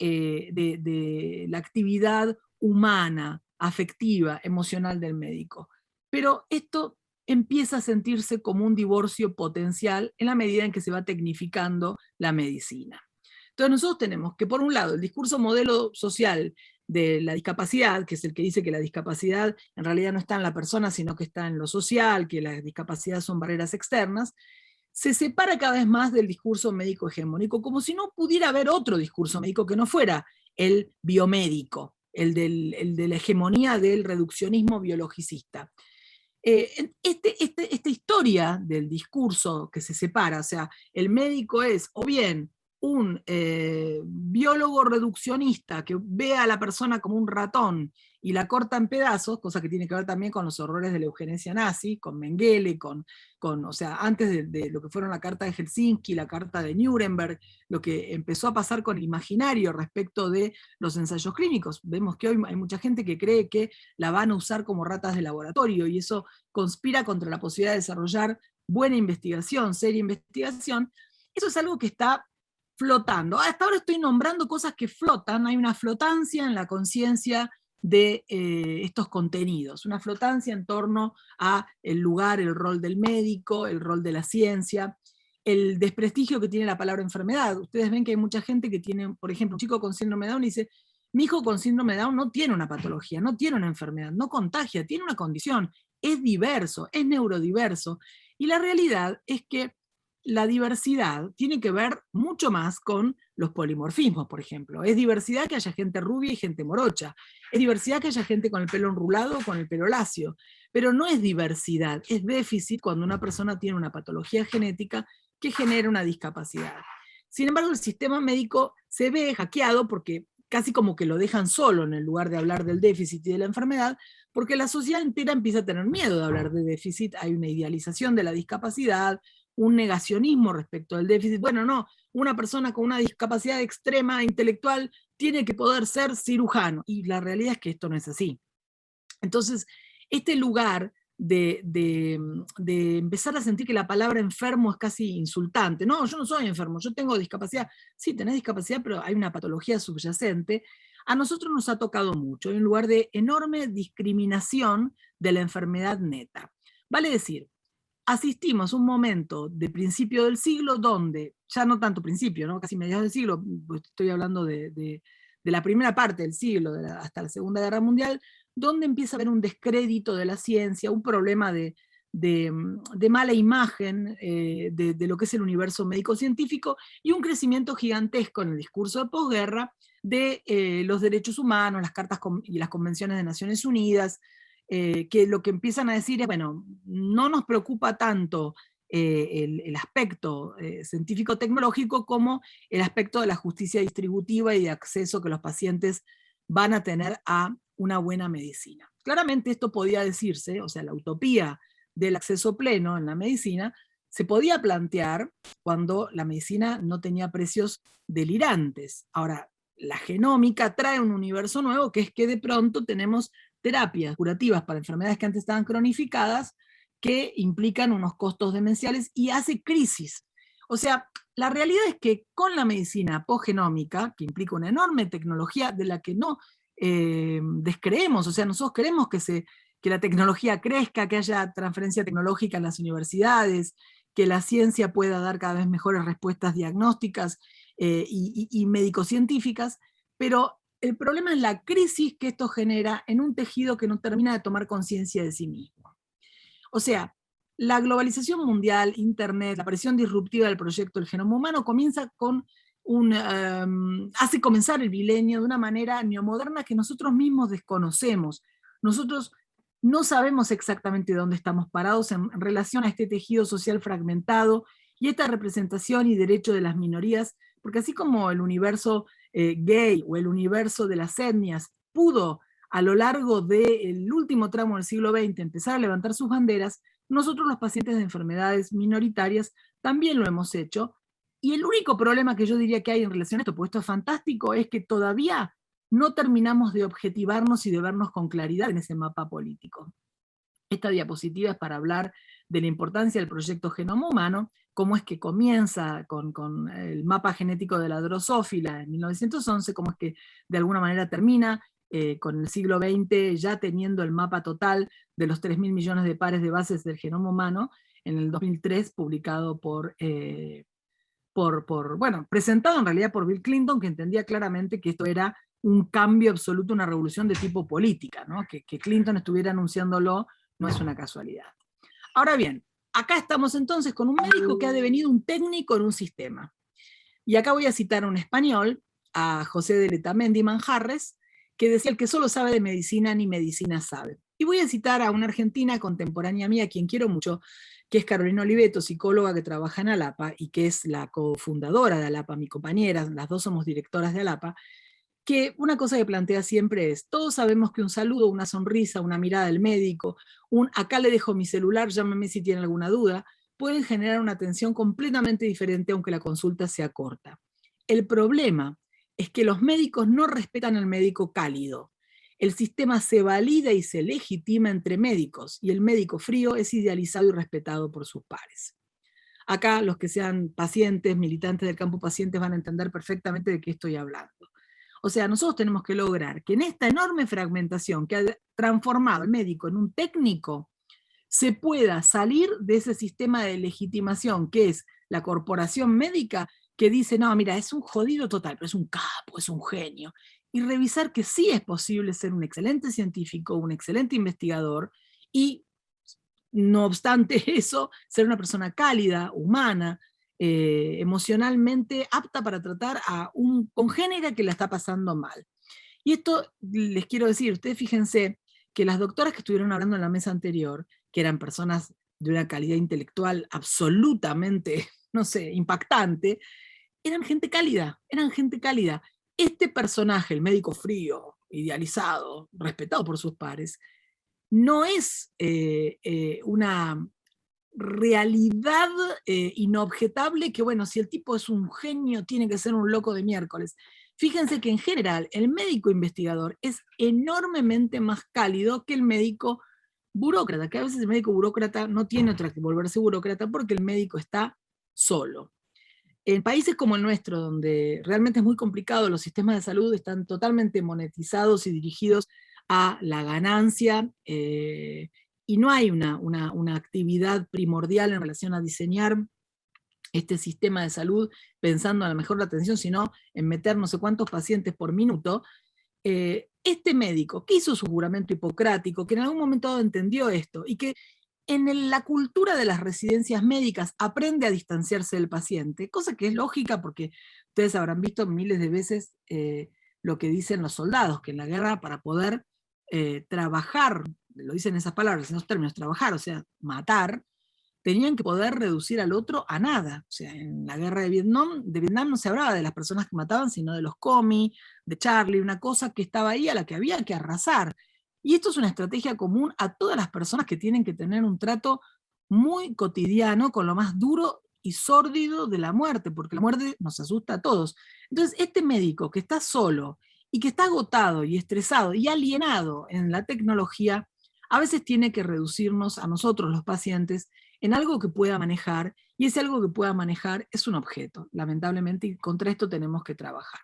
la actividad humana, afectiva, emocional del médico. Pero esto empieza a sentirse como un divorcio potencial en la medida en que se va tecnificando la medicina. Entonces nosotros tenemos que, por un lado, el discurso modelo social de la discapacidad, que es el que dice que la discapacidad en realidad no está en la persona, sino que está en lo social, que las discapacidades son barreras externas, se separa cada vez más del discurso médico hegemónico, como si no pudiera haber otro discurso médico que no fuera el biomédico, el de la hegemonía del reduccionismo biologicista. Esta historia del discurso que se separa, o sea, el médico es o bien un biólogo reduccionista que ve a la persona como un ratón y la corta en pedazos, cosa que tiene que ver también con los horrores de la eugenesia nazi, con Mengele, o sea, antes de lo que fueron la Carta de Helsinki, la Carta de Nuremberg, lo que empezó a pasar con el imaginario respecto de los ensayos clínicos. Vemos que hoy hay mucha gente que cree que la van a usar como ratas de laboratorio, y eso conspira contra la posibilidad de desarrollar buena investigación, seria investigación. Eso es algo que está flotando. Hasta ahora estoy nombrando cosas que flotan, hay una flotancia en la conciencia de estos contenidos, una flotancia en torno a el lugar, el rol del médico, el rol de la ciencia, el desprestigio que tiene la palabra enfermedad. Ustedes ven que hay mucha gente que tiene, por ejemplo, un chico con síndrome de Down y dice, mi hijo con síndrome de Down no tiene una patología, no tiene una enfermedad, no contagia, tiene una condición, es diverso, es neurodiverso. Y la realidad es que la diversidad tiene que ver mucho más con los polimorfismos, por ejemplo. Es diversidad que haya gente rubia y gente morocha. Es diversidad que haya gente con el pelo enrulado o con el pelo lacio. Pero no es diversidad, es déficit cuando una persona tiene una patología genética que genera una discapacidad. Sin embargo, el sistema médico se ve hackeado porque casi como que lo dejan solo en el lugar de hablar del déficit y de la enfermedad, porque la sociedad entera empieza a tener miedo de hablar de déficit. Hay una idealización de la discapacidad, un negacionismo respecto del déficit. Bueno, no, una persona con una discapacidad extrema intelectual tiene que poder ser cirujano, y la realidad es que esto no es así. Entonces, este lugar de empezar a sentir que la palabra enfermo es casi insultante. No, yo no soy enfermo, yo tengo discapacidad. Sí, tenés discapacidad, pero hay una patología subyacente. A nosotros nos ha tocado mucho, hay un lugar de enorme discriminación de la enfermedad neta. Vale decir, asistimos a un momento de principio del siglo donde, ya no tanto principio, ¿no? Casi mediados del siglo, pues estoy hablando de la primera parte del siglo, hasta la Segunda Guerra Mundial, donde empieza a haber un descrédito de la ciencia, un problema de mala imagen de lo que es el universo médico-científico, y un crecimiento gigantesco en el discurso de posguerra de los derechos humanos, las cartas y las convenciones de Naciones Unidas, que lo que empiezan a decir es, bueno, no nos preocupa tanto el aspecto científico-tecnológico como el aspecto de la justicia distributiva y de acceso que los pacientes van a tener a una buena medicina. Claramente esto podía decirse, o sea, la utopía del acceso pleno en la medicina se podía plantear cuando la medicina no tenía precios delirantes. Ahora, la genómica trae un universo nuevo, que es que de pronto tenemos terapias curativas para enfermedades que antes estaban cronificadas, que implican unos costos demenciales y hace crisis. O sea, la realidad es que con la medicina posgenómica, que implica una enorme tecnología de la que no descreemos, o sea, nosotros queremos que la tecnología crezca, que haya transferencia tecnológica en las universidades, que la ciencia pueda dar cada vez mejores respuestas diagnósticas y médico-científicas, pero el problema es la crisis que esto genera en un tejido que no termina de tomar conciencia de sí mismo. O sea, la globalización mundial, Internet, la aparición disruptiva del proyecto del genoma humano comienza con hace comenzar el milenio de una manera neomoderna que nosotros mismos desconocemos. Nosotros no sabemos exactamente dónde estamos parados en relación a este tejido social fragmentado y esta representación y derecho de las minorías, porque así como el universo gay o el universo de las etnias pudo a lo largo del último tramo del siglo XX empezar a levantar sus banderas, nosotros los pacientes de enfermedades minoritarias también lo hemos hecho. Y el único problema que yo diría que hay en relación a esto, porque esto es fantástico, es que todavía no terminamos de objetivarnos y de vernos con claridad en ese mapa político. Esta diapositiva es para hablar de la importancia del proyecto Genoma Humano, cómo es que comienza con el mapa genético de la drosófila en 1911, cómo es que de alguna manera termina con el siglo XX ya teniendo el mapa total de los 3.000 millones de pares de bases del genoma humano, en el 2003 publicado presentado en realidad por Bill Clinton, que entendía claramente que esto era un cambio absoluto, una revolución de tipo política, ¿no? Que Clinton estuviera anunciándolo no es una casualidad. Ahora bien, acá estamos entonces con un médico que ha devenido un técnico en un sistema. Y acá voy a citar a un español, a José de Letamendi Manjarres, que decía: el que solo sabe de medicina, ni medicina sabe. Y voy a citar a una argentina contemporánea mía, a quien quiero mucho, que es Carolina Oliveto, psicóloga que trabaja en ALAPA y que es la cofundadora de ALAPA, mi compañera, las dos somos directoras de ALAPA, que una cosa que plantea siempre es, todos sabemos que un saludo, una sonrisa, una mirada del médico, un acá le dejo mi celular, llámame si tiene alguna duda, pueden generar una atención completamente diferente aunque la consulta sea corta. El problema es que los médicos no respetan al médico cálido. El sistema se valida y se legitima entre médicos, y el médico frío es idealizado y respetado por sus pares. Acá los que sean pacientes, militantes del campo pacientes van a entender perfectamente de qué estoy hablando. O sea, nosotros tenemos que lograr que en esta enorme fragmentación que ha transformado al médico en un técnico, se pueda salir de ese sistema de legitimación que es la corporación médica que dice, no, mira, es un jodido total, pero es un capo, es un genio. Y revisar que sí es posible ser un excelente científico, un excelente investigador y, no obstante eso, ser una persona cálida, humana, emocionalmente apta para tratar a un congénere que la está pasando mal. Y esto les quiero decir, ustedes fíjense que las doctoras que estuvieron hablando en la mesa anterior, que eran personas de una calidad intelectual absolutamente, no sé, impactante, eran gente cálida, eran gente cálida. Este personaje, el médico frío, idealizado, respetado por sus pares, no es una realidad inobjetable que, bueno, si el tipo es un genio, tiene que ser un loco de miércoles. Fíjense que en general el médico investigador es enormemente más cálido que el médico burócrata, que a veces el médico burócrata no tiene otra que volverse burócrata porque el médico está solo. En países como el nuestro, donde realmente es muy complicado, los sistemas de salud están totalmente monetizados y dirigidos a la ganancia, y no hay una actividad primordial en relación a diseñar este sistema de salud pensando en la mejor atención, sino en meter no sé cuántos pacientes por minuto. Este médico que hizo su juramento hipocrático, que en algún momento entendió esto, y que en la cultura de las residencias médicas aprende a distanciarse del paciente, cosa que es lógica porque ustedes habrán visto miles de veces lo que dicen los soldados, que en la guerra para poder trabajar, lo dicen esas palabras, en esos términos, trabajar, o sea, matar, tenían que poder reducir al otro a nada. O sea, en la guerra de Vietnam no se hablaba de las personas que mataban, sino de los comis, de Charlie, una cosa que estaba ahí a la que había que arrasar. Y esto es una estrategia común a todas las personas que tienen que tener un trato muy cotidiano con lo más duro y sórdido de la muerte, porque la muerte nos asusta a todos. Entonces, este médico que está solo y que está agotado y estresado y alienado en la tecnología, a veces tiene que reducirnos a nosotros, los pacientes, en algo que pueda manejar, y ese algo que pueda manejar es un objeto, lamentablemente, y contra esto tenemos que trabajar.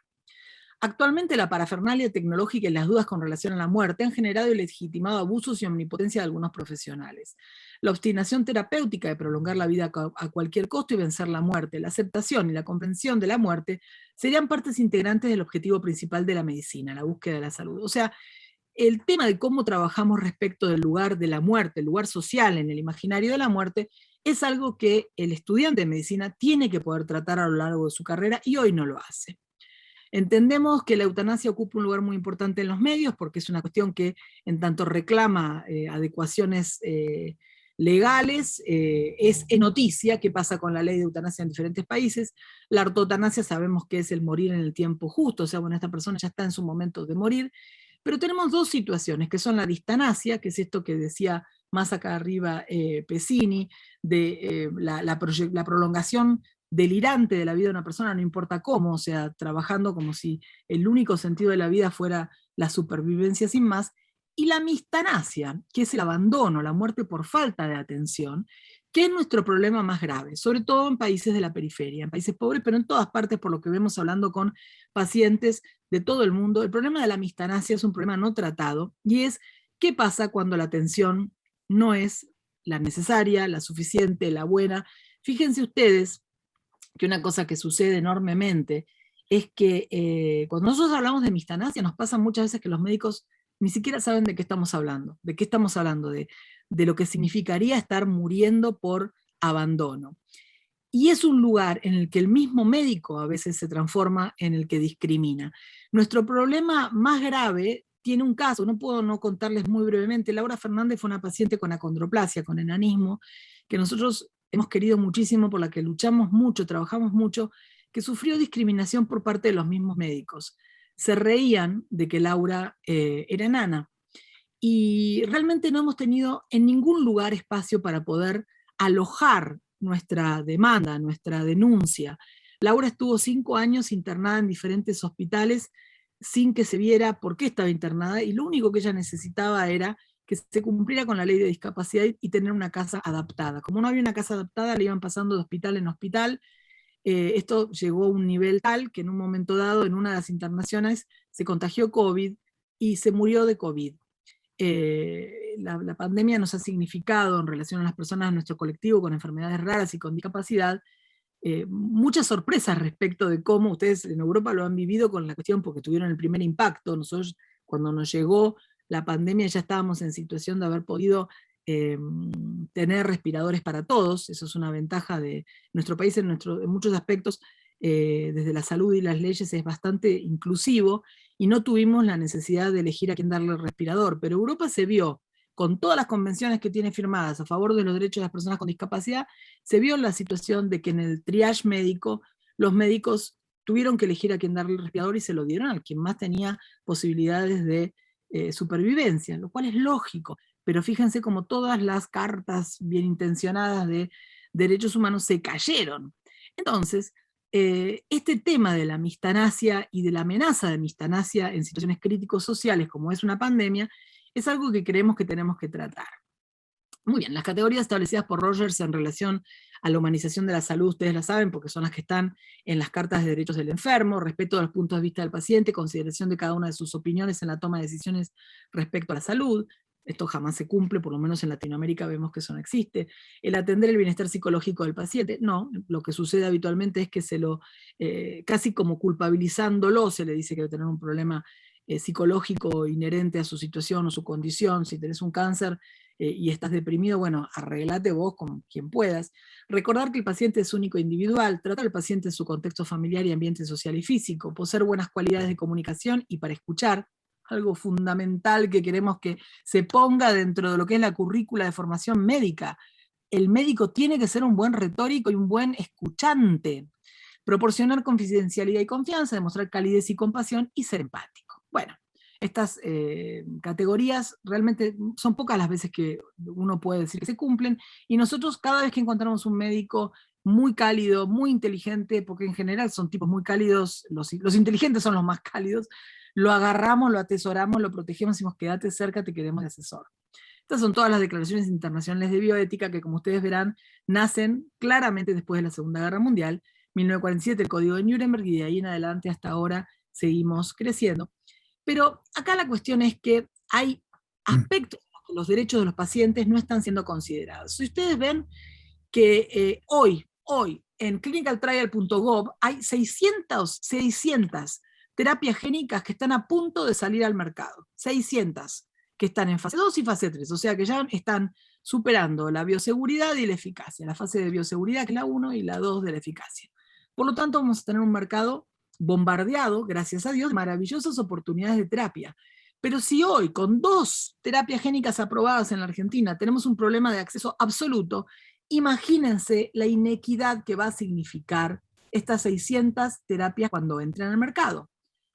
Actualmente la parafernalia tecnológica y las dudas con relación a la muerte han generado y legitimado abusos y omnipotencia de algunos profesionales. La obstinación terapéutica de prolongar la vida a cualquier costo y vencer la muerte, la aceptación y la comprensión de la muerte serían partes integrantes del objetivo principal de la medicina, la búsqueda de la salud. O sea, el tema de cómo trabajamos respecto del lugar de la muerte, el lugar social en el imaginario de la muerte, es algo que el estudiante de medicina tiene que poder tratar a lo largo de su carrera y hoy no lo hace. Entendemos que la eutanasia ocupa un lugar muy importante en los medios porque es una cuestión que en tanto reclama adecuaciones legales, es noticia qué pasa con la ley de eutanasia en diferentes países. La ortotanasia sabemos que es el morir en el tiempo justo, o sea, bueno, esta persona ya está en su momento de morir, pero tenemos dos situaciones, que son la distanasia, que es esto que decía más acá arriba Pesini, de la prolongación delirante de la vida de una persona, no importa cómo, o sea, trabajando como si el único sentido de la vida fuera la supervivencia sin más, y la mistanasia, que es el abandono, la muerte por falta de atención, que es nuestro problema más grave, sobre todo en países de la periferia, en países pobres, pero en todas partes, por lo que vemos hablando con pacientes de todo el mundo. El problema de la mistanasia es un problema no tratado, y es qué pasa cuando la atención no es la necesaria, la suficiente, la buena. Fíjense ustedes que una cosa que sucede enormemente es que cuando nosotros hablamos de mistanasia nos pasa muchas veces que los médicos ni siquiera saben de qué estamos hablando, de lo que significaría estar muriendo por abandono. Y es un lugar en el que el mismo médico a veces se transforma en el que discrimina. Nuestro problema más grave tiene un caso, no puedo no contarles muy brevemente. Laura Fernández fue una paciente con acondroplasia, con enanismo, que nosotros hemos querido muchísimo, por la que luchamos mucho, trabajamos mucho, que sufrió discriminación por parte de los mismos médicos. Se reían de que Laura era enana, y realmente no hemos tenido en ningún lugar espacio para poder alojar nuestra demanda, nuestra denuncia. Laura estuvo 5 años internada en diferentes hospitales sin que se viera por qué estaba internada, y lo único que ella necesitaba era que se cumpliera con la ley de discapacidad y tener una casa adaptada. Como no había una casa adaptada, le iban pasando de hospital en hospital. Esto llegó a un nivel tal que en un momento dado, en una de las internaciones, se contagió COVID y se murió de COVID. La pandemia nos ha significado, en relación a las personas de nuestro colectivo con enfermedades raras y con discapacidad, muchas sorpresas respecto de cómo ustedes en Europa lo han vivido con la cuestión, porque tuvieron el primer impacto. Nosotros, cuando nos llegó la pandemia, ya estábamos en situación de haber podido tener respiradores para todos. Eso es una ventaja de nuestro país en muchos aspectos. Desde la salud y las leyes es bastante inclusivo, y no tuvimos la necesidad de elegir a quién darle el respirador, pero Europa se vio, con todas las convenciones que tiene firmadas a favor de los derechos de las personas con discapacidad, se vio en la situación de que en el triage médico, los médicos tuvieron que elegir a quién darle el respirador y se lo dieron al quien más tenía posibilidades de supervivencia, lo cual es lógico, pero fíjense cómo todas las cartas bien intencionadas de derechos humanos se cayeron. Entonces, este tema de la mistanasia y de la amenaza de mistanasia en situaciones críticos sociales, como es una pandemia, es algo que creemos que tenemos que tratar. Muy bien, las categorías establecidas por Rogers en relación a la humanización de la salud, ustedes las saben porque son las que están en las cartas de derechos del enfermo: respeto de los puntos de vista del paciente, consideración de cada una de sus opiniones en la toma de decisiones respecto a la salud. Esto jamás se cumple, por lo menos en Latinoamérica vemos que eso no existe. El atender el bienestar psicológico del paciente, no, lo que sucede habitualmente es que se lo, casi como culpabilizándolo, se le dice que debe tener un problema psicológico inherente a su situación o su condición. Si tenés un cáncer y estás deprimido, bueno, arreglate vos con quien puedas. Recordar que el paciente es único e individual, tratar al paciente en su contexto familiar y ambiente social y físico, poseer buenas cualidades de comunicación y para escuchar, algo fundamental que queremos que se ponga dentro de lo que es la currícula de formación médica. El médico tiene que ser un buen retórico y un buen escuchante. Proporcionar confidencialidad y confianza, demostrar calidez y compasión y ser empático. Bueno, estas categorías realmente son pocas las veces que uno puede decir que se cumplen, y nosotros cada vez que encontramos un médico muy cálido, muy inteligente, porque en general son tipos muy cálidos, los inteligentes son los más cálidos, lo agarramos, lo atesoramos, lo protegemos, decimos quédate cerca, te queremos de asesor. Estas son todas las declaraciones internacionales de bioética que, como ustedes verán, nacen claramente después de la Segunda Guerra Mundial, 1947 el Código de Nuremberg, y de ahí en adelante hasta ahora seguimos creciendo. Pero acá la cuestión es que hay aspectos en los que los derechos de los pacientes no están siendo considerados. Si ustedes ven que hoy en clinicaltrial.gov hay 600 terapias génicas que están a punto de salir al mercado. 600 que están en fase 2 y fase 3, o sea que ya están superando la bioseguridad y la eficacia, la fase de bioseguridad que es la 1 y la 2 de la eficacia. Por lo tanto, vamos a tener un mercado bombardeado, gracias a Dios, de maravillosas oportunidades de terapia. Pero si hoy, con 2 terapias génicas aprobadas en la Argentina, tenemos un problema de acceso absoluto, imagínense la inequidad que va a significar estas 600 terapias cuando entren al mercado.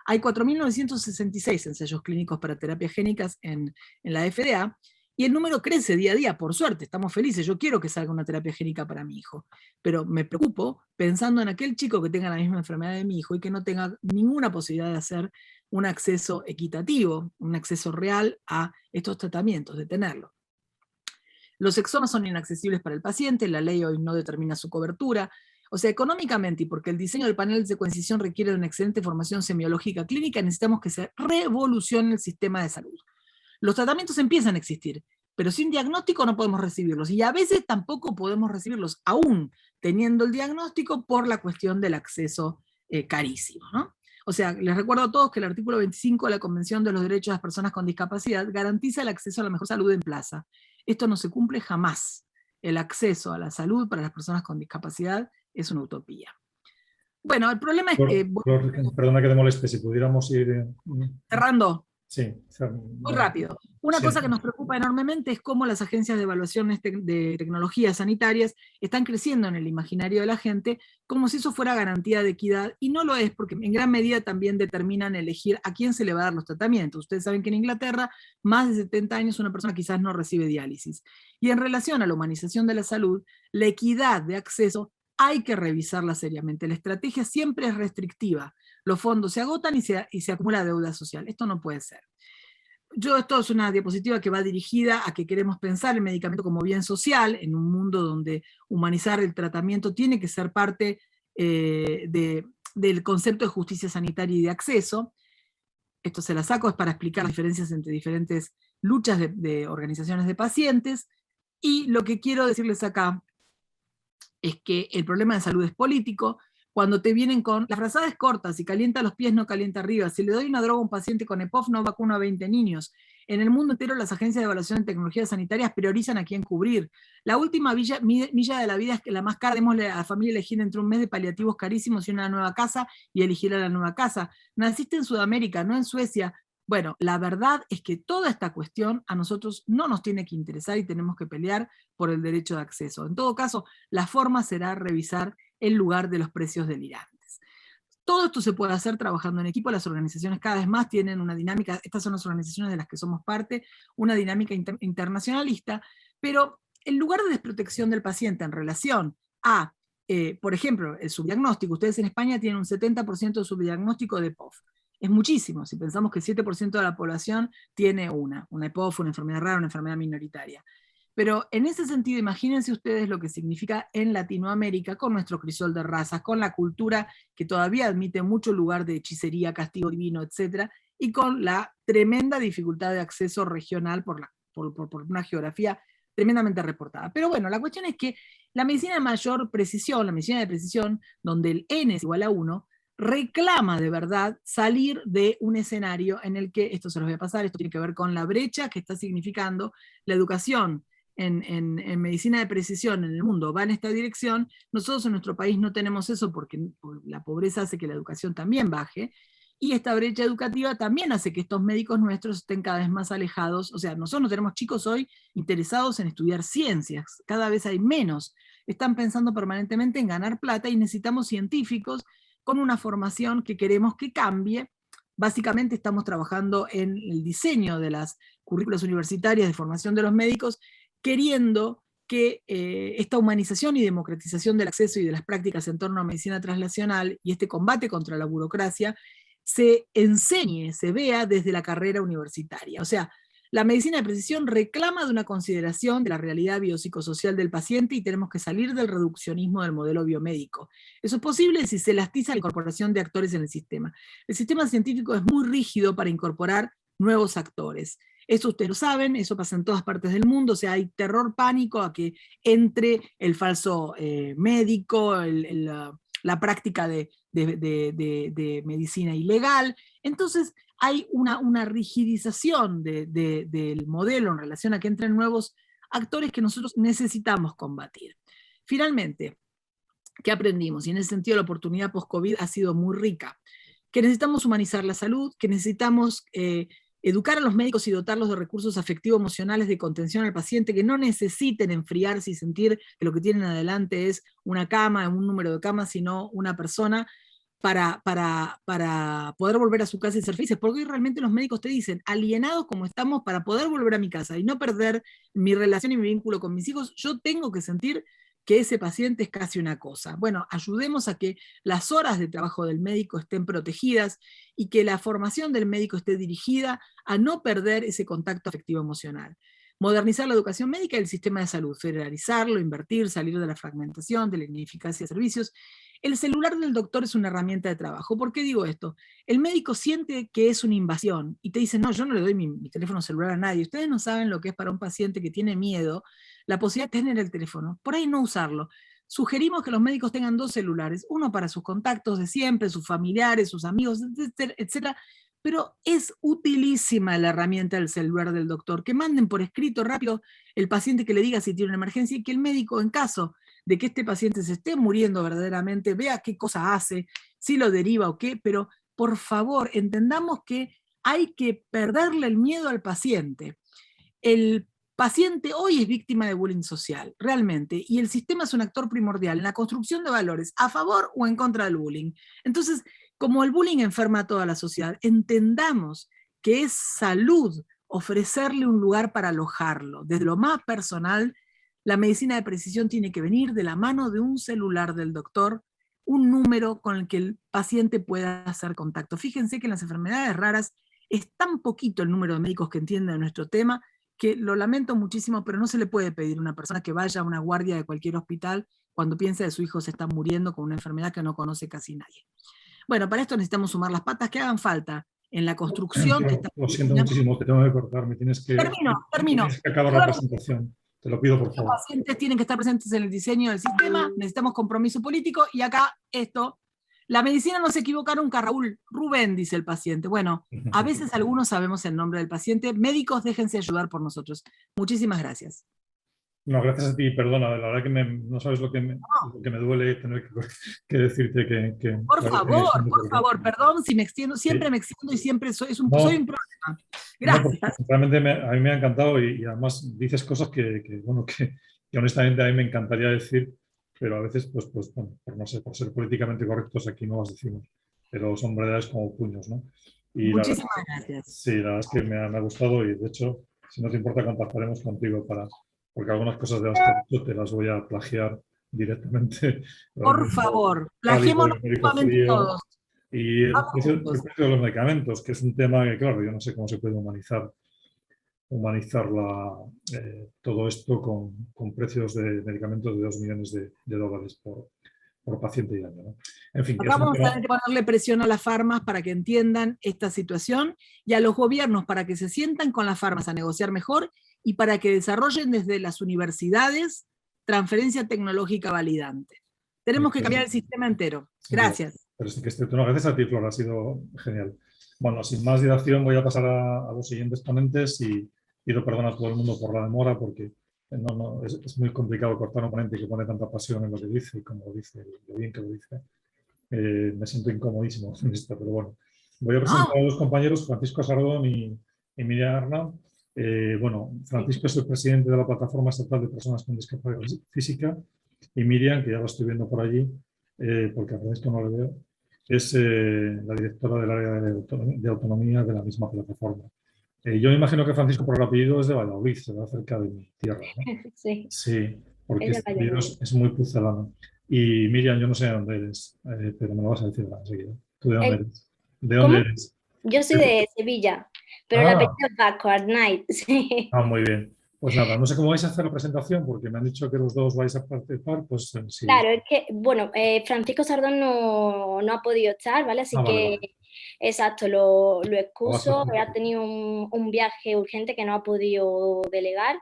Hay 4.966 ensayos clínicos para terapias génicas en la FDA, y el número crece día a día, por suerte, estamos felices. Yo quiero que salga una terapia génica para mi hijo, pero me preocupo pensando en aquel chico que tenga la misma enfermedad de mi hijo y que no tenga ninguna posibilidad de hacer un acceso equitativo, un acceso real a estos tratamientos, de tenerlo. Los exomas son inaccesibles para el paciente, la ley hoy no determina su cobertura. O sea, económicamente, y porque el diseño del panel de secuenciación requiere de una excelente formación semiológica clínica, necesitamos que se revolucione el sistema de salud. Los tratamientos empiezan a existir, pero sin diagnóstico no podemos recibirlos, y a veces tampoco podemos recibirlos, aún teniendo el diagnóstico, por la cuestión del acceso carísimo, ¿no? O sea, les recuerdo a todos que el artículo 25 de la Convención de los Derechos de las Personas con Discapacidad garantiza el acceso a la mejor salud en plaza. Esto no se cumple jamás. El acceso a la salud para las personas con discapacidad es una utopía. Bueno, el problema es que... Perdona que te moleste, si pudiéramos ir... cerrando. Sí. Muy rápido. Una Sí. cosa que nos preocupa enormemente es cómo las agencias de evaluación de tecnologías sanitarias están creciendo en el imaginario de la gente, como si eso fuera garantía de equidad, y no lo es, porque en gran medida también determinan elegir a quién se le va a dar los tratamientos. Ustedes saben que en Inglaterra, más de 70 años una persona quizás no recibe diálisis. Y en relación a la humanización de la salud, la equidad de acceso hay que revisarla seriamente. La estrategia siempre es restrictiva. Los fondos se agotan y se acumula deuda social. Esto no puede ser. Esto es una diapositiva que va dirigida a que queremos pensar el medicamento como bien social en un mundo donde humanizar el tratamiento tiene que ser parte del concepto de justicia sanitaria y de acceso. Esto se la saco, es para explicar las diferencias entre diferentes luchas de organizaciones de pacientes, y lo que quiero decirles acá es que el problema de salud es político. Cuando te vienen con, la frazada es corta, si calienta los pies no calienta arriba, si le doy una droga a un paciente con EPOF no vacuno a 20 niños. En el mundo entero las agencias de evaluación de tecnologías sanitarias priorizan a quién cubrir. La última milla de la vida es que la más cara, démosle a la familia elegir entre un mes de paliativos carísimos y una nueva casa, y elegir a la nueva casa. Naciste en Sudamérica, no en Suecia. Bueno, la verdad es que toda esta cuestión a nosotros no nos tiene que interesar y tenemos que pelear por el derecho de acceso. En todo caso, la forma será revisar el lugar de los precios delirantes. Todo esto se puede hacer trabajando en equipo. Las organizaciones cada vez más tienen una dinámica, estas son las organizaciones de las que somos parte, una dinámica internacionalista, pero el lugar de desprotección del paciente en relación a, por ejemplo, el subdiagnóstico. Ustedes en España tienen un 70% de subdiagnóstico de POF. Es muchísimo, si pensamos que 7% de la población tiene una EPOF, una enfermedad rara, una enfermedad minoritaria. Pero en ese sentido, imagínense ustedes lo que significa en Latinoamérica, con nuestro crisol de razas, con la cultura que todavía admite mucho lugar de hechicería, castigo divino, etc., y con la tremenda dificultad de acceso regional por una geografía tremendamente reportada. Pero bueno, la cuestión es que la medicina de mayor precisión, la medicina de precisión, donde el N es igual a 1, reclama de verdad salir de un escenario en el que, esto se los voy a pasar, esto tiene que ver con la brecha que está significando la educación en medicina de precisión en el mundo va en esta dirección. Nosotros en nuestro país no tenemos eso porque la pobreza hace que la educación también baje, y esta brecha educativa también hace que estos médicos nuestros estén cada vez más alejados. O sea, nosotros no tenemos chicos hoy interesados en estudiar ciencias, cada vez hay menos. Están pensando permanentemente en ganar plata y necesitamos científicos con una formación que queremos que cambie. Básicamente estamos trabajando en el diseño de las currículas universitarias de formación de los médicos, queriendo que esta humanización y democratización del acceso y de las prácticas en torno a medicina translacional y este combate contra la burocracia se enseñe, se vea desde la carrera universitaria. O sea, la medicina de precisión reclama de una consideración de la realidad biopsicosocial del paciente y tenemos que salir del reduccionismo del modelo biomédico. Eso es posible si se elastiza la incorporación de actores en el sistema. El sistema científico es muy rígido para incorporar nuevos actores. Eso ustedes lo saben, eso pasa en todas partes del mundo. O sea, hay terror, pánico a que entre el falso médico, la práctica de medicina ilegal. Entonces hay una rigidización del modelo en relación a que entren nuevos actores que nosotros necesitamos combatir. Finalmente, ¿qué aprendimos? Y en ese sentido la oportunidad post-COVID ha sido muy rica. Que necesitamos humanizar la salud, que necesitamos educar a los médicos y dotarlos de recursos afectivo-emocionales de contención al paciente, que no necesiten enfriarse y sentir que lo que tienen adelante es una cama, un número de camas, sino una persona para poder volver a su casa y ser felices. Porque hoy realmente los médicos te dicen, alienados como estamos, para poder volver a mi casa y no perder mi relación y mi vínculo con mis hijos, yo tengo que sentir que ese paciente es casi una cosa. Bueno, ayudemos a que las horas de trabajo del médico estén protegidas y que la formación del médico esté dirigida a no perder ese contacto afectivo emocional. Modernizar la educación médica y el sistema de salud, federalizarlo, invertir, salir de la fragmentación, de la ineficacia de servicios. El celular del doctor es una herramienta de trabajo. ¿Por qué digo esto? El médico siente que es una invasión y te dice, no, yo no le doy mi teléfono celular a nadie. Ustedes no saben lo que es para un paciente que tiene miedo la posibilidad de tener el teléfono, por ahí no usarlo. Sugerimos que los médicos tengan 2 celulares, uno para sus contactos de siempre, sus familiares, sus amigos, etc. Pero es utilísima la herramienta del celular del doctor, que manden por escrito rápido el paciente que le diga si tiene una emergencia y que el médico, en caso de que este paciente se esté muriendo verdaderamente, vea qué cosa hace, si lo deriva o qué, pero por favor entendamos que hay que perderle el miedo al paciente. El paciente hoy es víctima de bullying social, realmente, y el sistema es un actor primordial en la construcción de valores a favor o en contra del bullying. Entonces, como el bullying enferma a toda la sociedad, entendamos que es salud ofrecerle un lugar para alojarlo. Desde lo más personal, la medicina de precisión tiene que venir de la mano de un celular del doctor, un número con el que el paciente pueda hacer contacto. Fíjense que en las enfermedades raras es tan poquito el número de médicos que entienden de nuestro tema que lo lamento muchísimo, pero no se le puede pedir a una persona que vaya a una guardia de cualquier hospital cuando piensa que su hijo se está muriendo con una enfermedad que no conoce casi nadie. Bueno, para esto necesitamos sumar las patas que hagan falta en la construcción. Lo siento muchísimo, te tengo que cortar, Termino. Tienes que acabar la presentación. Te lo pido, por favor. Los pacientes tienen que estar presentes en el diseño del sistema, necesitamos compromiso político, y acá esto, la medicina no se equivoca nunca, Raúl. Rubén, dice el paciente. Bueno, a veces algunos sabemos el nombre del paciente. Médicos, déjense ayudar por nosotros. Muchísimas gracias. No, gracias a ti, perdona, la verdad que no sabes lo que me duele tener que decirte que por favor, perdón si me extiendo, siempre me extiendo y siempre soy un problema. Gracias. No, realmente a mí me ha encantado y además dices cosas que honestamente a mí me encantaría decir, pero a veces, pues bueno, por ser políticamente correctos aquí no las decimos, pero son verdades como puños, ¿no? Y muchísimas gracias. Sí, la verdad es que me ha gustado y de hecho, si no te importa, contactaremos contigo porque algunas cosas de las que yo te las voy a plagiar directamente. Por favor, plagiémonos todos. Y el precio de los medicamentos, que es un tema que, claro, yo no sé cómo se puede humanizar todo esto con precios de medicamentos de 2 millones de dólares por paciente y año, ¿no? En fin, acá vamos a tener que ponerle presión a las farmas para que entiendan esta situación y a los gobiernos para que se sientan con las farmas a negociar mejor y para que desarrollen desde las universidades transferencia tecnológica validante. Tenemos que cambiar el sistema entero. Gracias. Pero sí que gracias a ti, Flor, ha sido genial. Bueno, sin más dilación voy a pasar a los siguientes ponentes y pido perdón a todo el mundo por la demora porque es muy complicado cortar a un ponente que pone tanta pasión en lo que dice y como lo dice, lo bien que lo dice. Me siento incomodísimo en esto, pero bueno. Voy a presentar a los compañeros Francisco Sardón y Miriam Arnau. Bueno, Francisco es el presidente de la Plataforma Estatal de Personas con Discapacidad Física y Miriam, que ya lo estoy viendo por allí, porque a Francisco no le veo, es la directora del área de autonomía de la misma plataforma. Yo me imagino que Francisco por el apellido es de Valladolid, se va cerca de mi tierra, ¿no? Sí. Sí, porque este apellido es muy pucelano. Y Miriam, yo no sé de dónde eres, pero me lo vas a decir enseguida. ¿Tú de dónde eres? ¿De dónde eres? Yo soy de Sevilla, pero el apellido es vasco, Arnaiz. Sí. Muy bien. Pues nada, no sé cómo vais a hacer la presentación, porque me han dicho que los dos vais a participar, pues sí. Claro, es que, bueno, Francisco Sardón no ha podido estar, ¿vale? Así que, vale. Exacto, lo excuso, ha tenido un viaje urgente que no ha podido delegar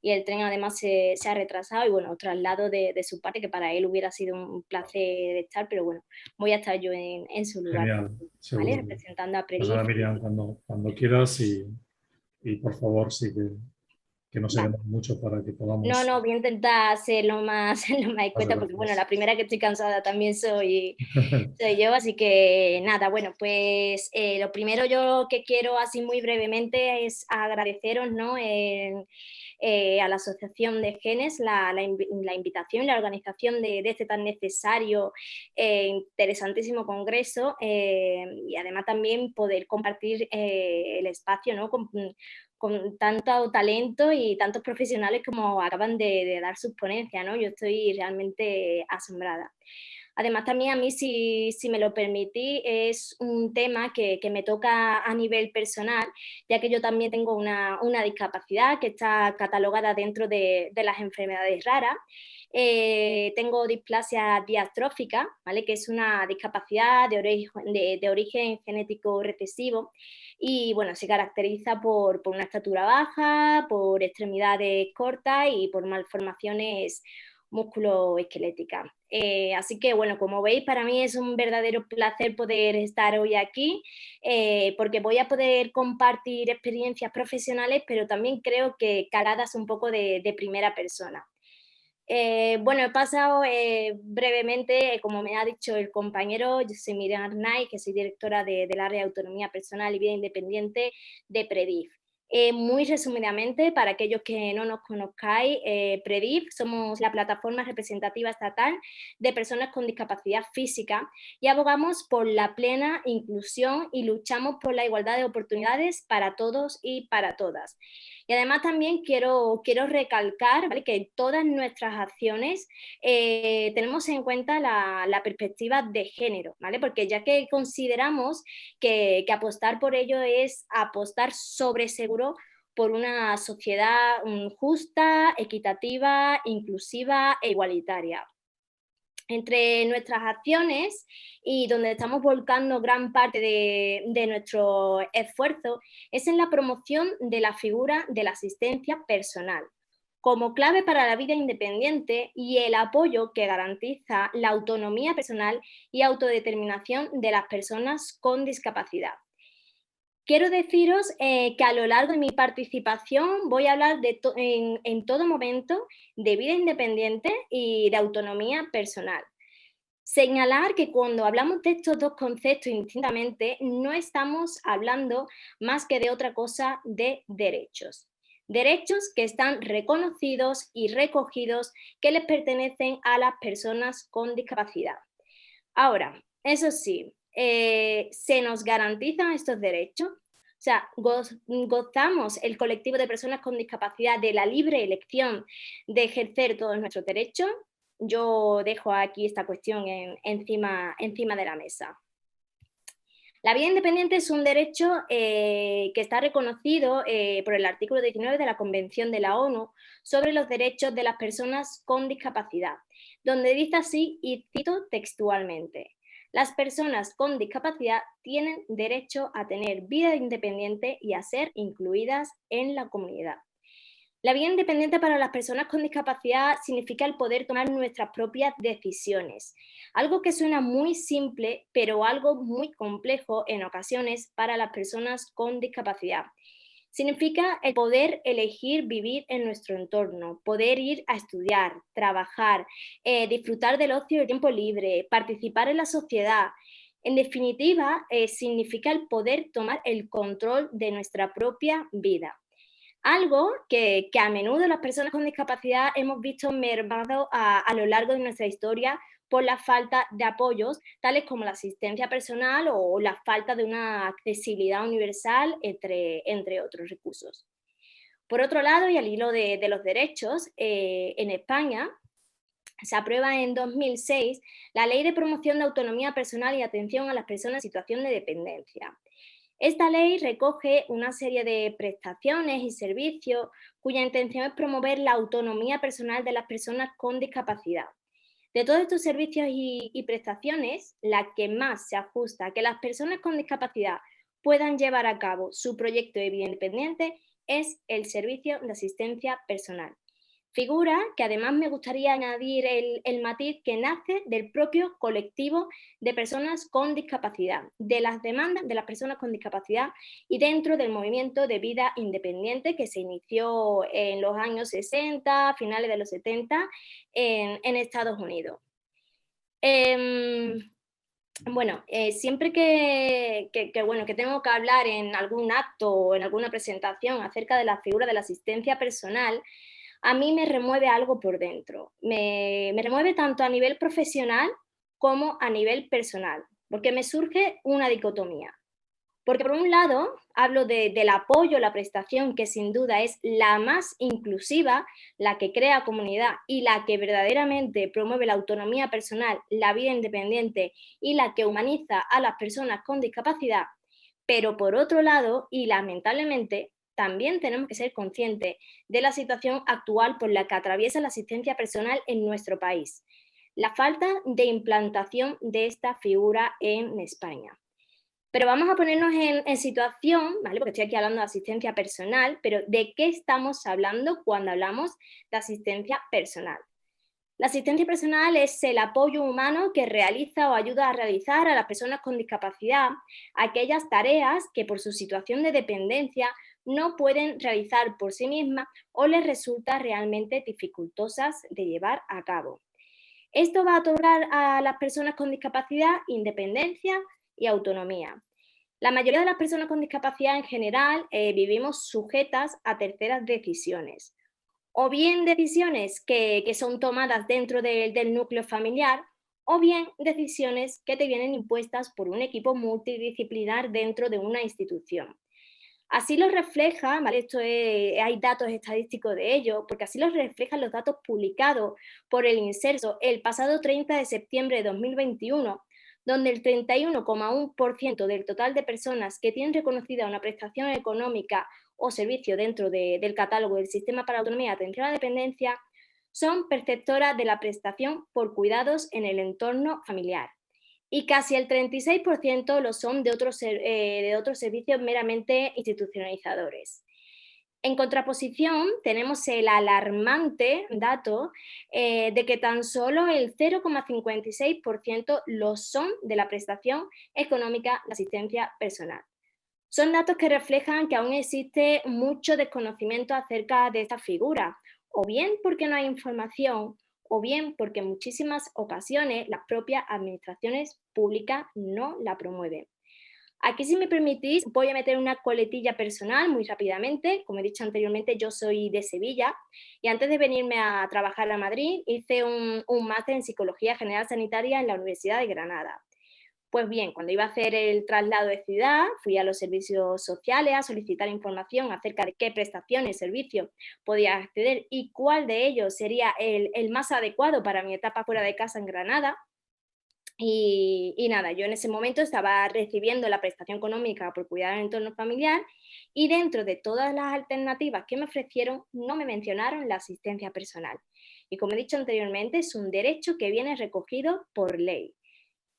y el tren además se ha retrasado y bueno, traslado de su parte, que para él hubiera sido un placer estar, pero bueno, voy a estar yo en su lugar. Genial, ¿vale? Representando a Predif. Pues nada, Miriam, cuando quieras y por favor, sí que no se demore mucho para que podamos... No, voy a intentar ser lo más escueta, porque bueno, la primera que estoy cansada también soy yo, así que nada, bueno, pues lo primero yo que quiero así muy brevemente es agradeceros, ¿no? A la Asociación de Genes la invitación y la organización de este tan necesario, interesantísimo congreso y además también poder compartir el espacio, ¿no? Con tanto talento y tantos profesionales como acaban de dar sus ponencias, ¿no? Yo estoy realmente asombrada. Además, también a mí, si me lo permitís, es un tema que me toca a nivel personal, ya que yo también tengo una discapacidad que está catalogada dentro de las enfermedades raras. Tengo displasia diastrófica, ¿vale? Que es una discapacidad de origen genético recesivo y bueno, se caracteriza por una estatura baja, por extremidades cortas y por malformaciones musculoesqueléticas. Así que bueno, como veis, para mí es un verdadero placer poder estar hoy aquí porque voy a poder compartir experiencias profesionales, pero también creo que caladas un poco de primera persona. Bueno, he pasado brevemente, como me ha dicho el compañero, yo soy Miriam Arnaiz, que soy directora del área de autonomía personal y vida independiente de PREDIF. Muy resumidamente, para aquellos que no nos conozcáis, PREDIF somos la plataforma representativa estatal de personas con discapacidad física y abogamos por la plena inclusión y luchamos por la igualdad de oportunidades para todos y para todas. Y además también quiero recalcar, ¿vale?, que en todas nuestras acciones tenemos en cuenta la perspectiva de género, ¿vale? Porque ya que consideramos que apostar por ello es apostar sobre seguro por una sociedad justa, equitativa, inclusiva e igualitaria. Entre nuestras acciones y donde estamos volcando gran parte de nuestro esfuerzo es en la promoción de la figura de la asistencia personal como clave para la vida independiente y el apoyo que garantiza la autonomía personal y autodeterminación de las personas con discapacidad. Quiero deciros que a lo largo de mi participación voy a hablar en todo momento de vida independiente y de autonomía personal. Señalar que cuando hablamos de estos dos conceptos indistintamente no estamos hablando más que de otra cosa de derechos. Derechos que están reconocidos y recogidos que les pertenecen a las personas con discapacidad. Ahora, eso sí, ¿se nos garantizan estos derechos? O sea, ¿gozamos el colectivo de personas con discapacidad de la libre elección de ejercer todos nuestros derechos? Yo dejo aquí esta cuestión encima de la mesa. La vida independiente es un derecho que está reconocido por el artículo 19 de la Convención de la ONU sobre los derechos de las personas con discapacidad, donde dice así, y cito textualmente: las personas con discapacidad tienen derecho a tener vida independiente y a ser incluidas en la comunidad. La vida independiente para las personas con discapacidad significa el poder tomar nuestras propias decisiones, algo que suena muy simple, pero algo muy complejo en ocasiones para las personas con discapacidad. Significa el poder elegir vivir en nuestro entorno, poder ir a estudiar, trabajar, disfrutar del ocio y el tiempo libre, participar en la sociedad. En definitiva, significa el poder tomar el control de nuestra propia vida. Algo que a menudo las personas con discapacidad hemos visto mermado a lo largo de nuestra historia por la falta de apoyos, tales como la asistencia personal o la falta de una accesibilidad universal, entre otros recursos. Por otro lado, y al hilo de los derechos, en España se aprueba en 2006 la Ley de Promoción de Autonomía Personal y Atención a las Personas en Situación de Dependencia. Esta ley recoge una serie de prestaciones y servicios cuya intención es promover la autonomía personal de las personas con discapacidad. De todos estos servicios y prestaciones, la que más se ajusta a que las personas con discapacidad puedan llevar a cabo su proyecto de vida independiente es el servicio de asistencia personal. Figura que además me gustaría añadir el matiz que nace del propio colectivo de personas con discapacidad, de las demandas de las personas con discapacidad y dentro del movimiento de vida independiente que se inició en los años 60, finales de los 70 en Estados Unidos. Bueno, siempre que tengo que hablar en algún acto o en alguna presentación acerca de la figura de la asistencia personal, a mí me remueve algo por dentro. Me remueve tanto a nivel profesional como a nivel personal, porque me surge una dicotomía. Porque por un lado hablo del apoyo, la prestación, que sin duda es la más inclusiva, la que crea comunidad y la que verdaderamente promueve la autonomía personal, la vida independiente y la que humaniza a las personas con discapacidad. Pero por otro lado, y lamentablemente, también tenemos que ser conscientes de la situación actual por la que atraviesa la asistencia personal en nuestro país. La falta de implantación de esta figura en España. Pero vamos a ponernos en situación, ¿vale? Porque estoy aquí hablando de asistencia personal, pero ¿de qué estamos hablando cuando hablamos de asistencia personal? La asistencia personal es el apoyo humano que realiza o ayuda a realizar a las personas con discapacidad aquellas tareas que por su situación de dependencia no pueden realizar por sí mismas o les resulta realmente dificultosas de llevar a cabo. Esto va a otorgar a las personas con discapacidad independencia y autonomía. La mayoría de las personas con discapacidad en general vivimos sujetas a terceras decisiones, o bien decisiones que son tomadas dentro del núcleo familiar, o bien decisiones que te vienen impuestas por un equipo multidisciplinar dentro de una institución. Así lo refleja, ¿vale? Hay datos estadísticos de ello, porque así lo reflejan los datos publicados por el INSERSO el pasado 30 de septiembre de 2021, donde el 31,1% del total de personas que tienen reconocida una prestación económica o servicio dentro del catálogo del Sistema para la Autonomía y Atención a la Dependencia son perceptoras de la prestación por cuidados en el entorno familiar. Y casi el 36% lo son de otros servicios meramente institucionalizadores. En contraposición, tenemos el alarmante dato de que tan solo el 0,56% lo son de la prestación económica de asistencia personal. Son datos que reflejan que aún existe mucho desconocimiento acerca de esta figura, o bien porque no hay información, o bien porque en muchísimas ocasiones las propias administraciones públicas no la promueven. Aquí, si me permitís, voy a meter una coletilla personal muy rápidamente. Como he dicho anteriormente, yo soy de Sevilla y antes de venirme a trabajar a Madrid hice un máster en Psicología General Sanitaria en la Universidad de Granada. Pues bien, cuando iba a hacer el traslado de ciudad, fui a los servicios sociales a solicitar información acerca de qué prestaciones, servicios podía acceder y cuál de ellos sería el más adecuado para mi etapa fuera de casa en Granada. Y nada, yo en ese momento estaba recibiendo la prestación económica por cuidar el entorno familiar y dentro de todas las alternativas que me ofrecieron no me mencionaron la asistencia personal. Y como he dicho anteriormente, es un derecho que viene recogido por ley.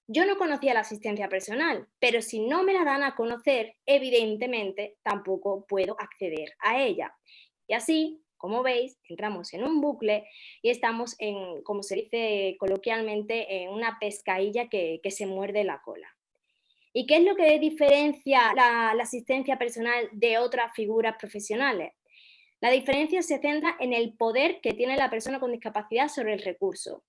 Yo no conocía la asistencia personal, pero si no me la dan a conocer, evidentemente tampoco puedo acceder a ella. Y así, como veis, entramos en un bucle y estamos en, como se dice coloquialmente, en una pescadilla que se muerde la cola. ¿Y qué es lo que diferencia la asistencia personal de otras figuras profesionales? La diferencia se centra en el poder que tiene la persona con discapacidad sobre el recurso.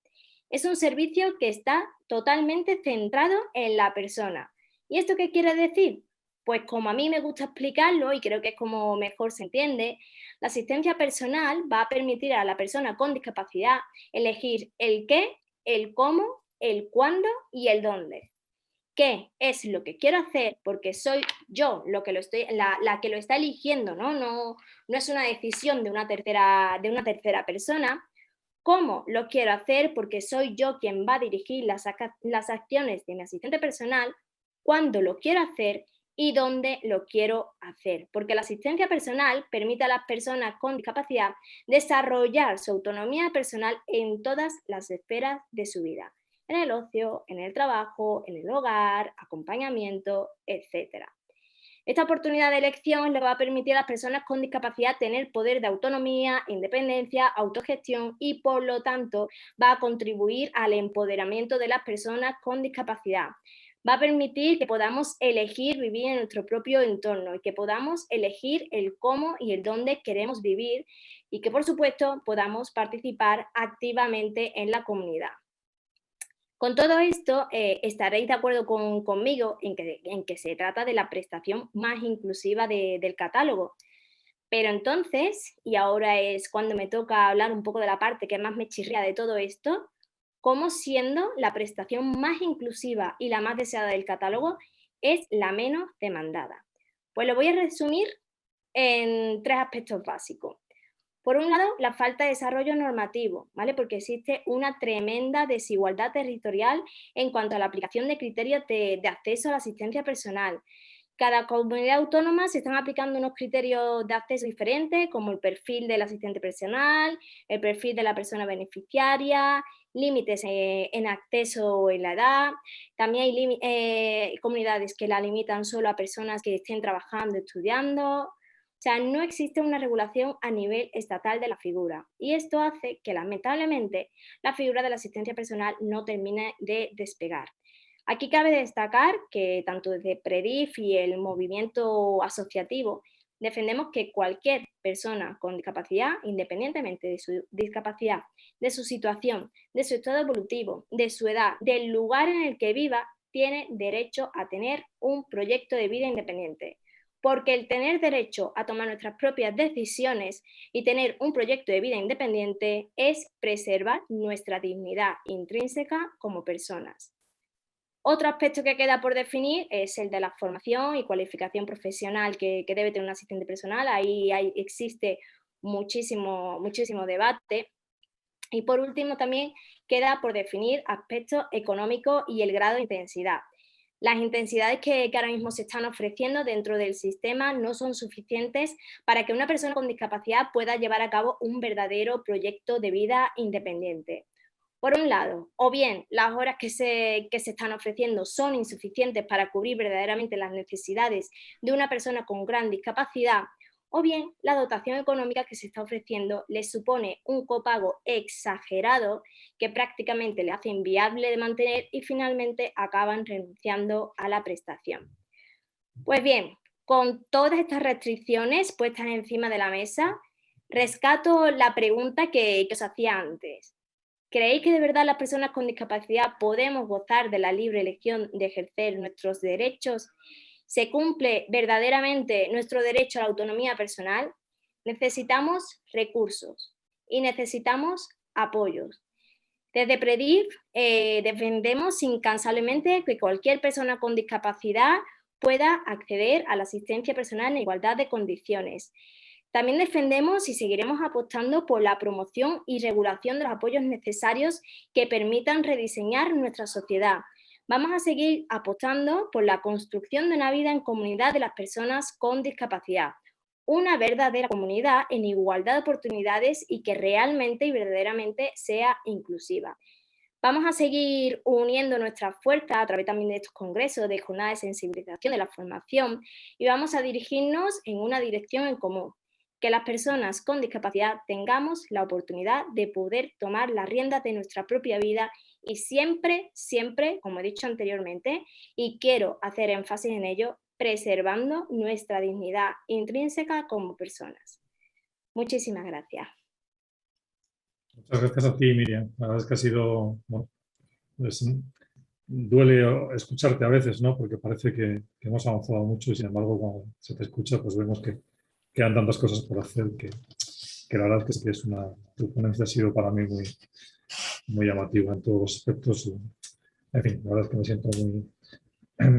Es un servicio que está totalmente centrado en la persona. ¿Y esto qué quiere decir? Pues como a mí me gusta explicarlo y creo que es como mejor se entiende, la asistencia personal va a permitir a la persona con discapacidad elegir el qué, el cómo, el cuándo y el dónde. ¿Qué es lo que quiero hacer? Porque soy yo la que lo está eligiendo, ¿no? No es una decisión de una tercera persona. ¿Cómo lo quiero hacer? Porque soy yo quien va a dirigir las acciones de mi asistente personal, cuándo lo quiero hacer y dónde lo quiero hacer. Porque la asistencia personal permite a las personas con discapacidad desarrollar su autonomía personal en todas las esferas de su vida. En el ocio, en el trabajo, en el hogar, acompañamiento, etc. Esta oportunidad de elección le va a permitir a las personas con discapacidad tener poder de autonomía, independencia, autogestión y, por lo tanto, va a contribuir al empoderamiento de las personas con discapacidad. Va a permitir que podamos elegir vivir en nuestro propio entorno y que podamos elegir el cómo y el dónde queremos vivir y que, por supuesto, podamos participar activamente en la comunidad. Con todo esto, estaréis de acuerdo conmigo en que se trata de la prestación más inclusiva del catálogo. Pero entonces, y ahora es cuando me toca hablar un poco de la parte que más me chirría de todo esto, ¿cómo siendo la prestación más inclusiva y la más deseada del catálogo es la menos demandada? Pues lo voy a resumir en 3 aspectos básicos. Por un lado, la falta de desarrollo normativo, ¿vale? Porque existe una tremenda desigualdad territorial en cuanto a la aplicación de criterios de acceso a la asistencia personal. Cada comunidad autónoma se están aplicando unos criterios de acceso diferentes, como el perfil del asistente personal, el perfil de la persona beneficiaria, límites en acceso en la edad. También hay comunidades que la limitan solo a personas que estén trabajando, estudiando. O sea, no existe una regulación a nivel estatal de la figura y esto hace que lamentablemente la figura de la asistencia personal no termine de despegar. Aquí cabe destacar que tanto desde PREDIF y el movimiento asociativo Defendemos que cualquier persona con discapacidad, independientemente de su discapacidad, de su situación, de su estado evolutivo, de su edad, del lugar en el que viva, tiene derecho a tener un proyecto de vida independiente. Porque el tener derecho a tomar nuestras propias decisiones y tener un proyecto de vida independiente es preservar nuestra dignidad intrínseca como personas. Otro aspecto que queda por definir es el de la formación y cualificación profesional que debe tener un asistente personal. Ahí existe muchísimo debate. Y por último también queda por definir aspectos económicos y el grado de intensidad. Las intensidades que ahora mismo se están ofreciendo dentro del sistema no son suficientes para que una persona con discapacidad pueda llevar a cabo un verdadero proyecto de vida independiente. Por un lado, o bien las horas que se están ofreciendo son insuficientes para cubrir verdaderamente las necesidades de una persona con gran discapacidad, o bien la dotación económica que se está ofreciendo les supone un copago exagerado que prácticamente le hace inviable de mantener y finalmente acaban renunciando a la prestación. Pues bien, con todas estas restricciones puestas encima de la mesa, rescato la pregunta que os hacía antes. ¿Creéis que de verdad las personas con discapacidad podemos gozar de la libre elección de ejercer nuestros derechos? ¿Se cumple verdaderamente nuestro derecho a la autonomía personal? Necesitamos recursos y necesitamos apoyos. Desde PREDIF defendemos incansablemente que cualquier persona con discapacidad pueda acceder a la asistencia personal en igualdad de condiciones. También defendemos y seguiremos apostando por la promoción y regulación de los apoyos necesarios que permitan rediseñar nuestra sociedad. Vamos a seguir apostando por la construcción de una vida en comunidad de las personas con discapacidad, una verdadera comunidad en igualdad de oportunidades y que realmente y verdaderamente sea inclusiva. Vamos a seguir uniendo nuestras fuerzas a través también de estos congresos, de jornadas de sensibilización, de la formación, y vamos a dirigirnos en una dirección en común, que las personas con discapacidad tengamos la oportunidad de poder tomar las riendas de nuestra propia vida y siempre, como he dicho anteriormente, y quiero hacer énfasis en ello, preservando nuestra dignidad intrínseca como personas. Muchísimas gracias. Muchas gracias a ti, Miriam. La verdad es que ha sido, bueno, duele escucharte a veces, ¿no? Porque parece que hemos avanzado mucho y sin embargo cuando se te escucha pues vemos que quedan tantas cosas por hacer que la verdad es que es tu ponencia ha sido para mí muy llamativa en todos los aspectos. Y, en fin, la verdad es que me siento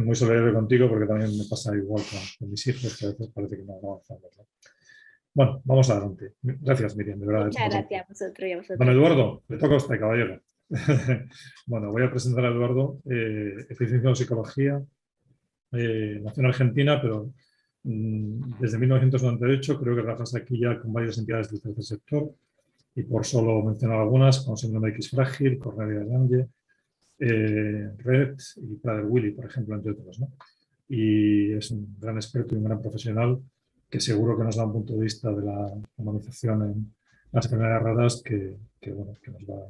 muy solidario contigo porque también me pasa igual con mis hijos, que a veces parece que no avanzamos, ¿no? Bueno, vamos adelante. Gracias, Miriam, de verdad. Muchas gracias a vosotros y a vosotros. Bueno, Eduardo, le toca a usted, caballero. Bueno, voy a presentar a Eduardo, especialista en psicología, nació en Argentina, pero desde 1998 creo que trabajas aquí ya con varias entidades del tercer sector y por solo mencionar algunas, como Síndrome X Frágil, Cornelia de Lange, Red y Prader-Willi, por ejemplo, entre otros, ¿no? Y es un gran experto y un gran profesional que seguro que nos da un punto de vista de la humanización en las enfermedades raras que nos va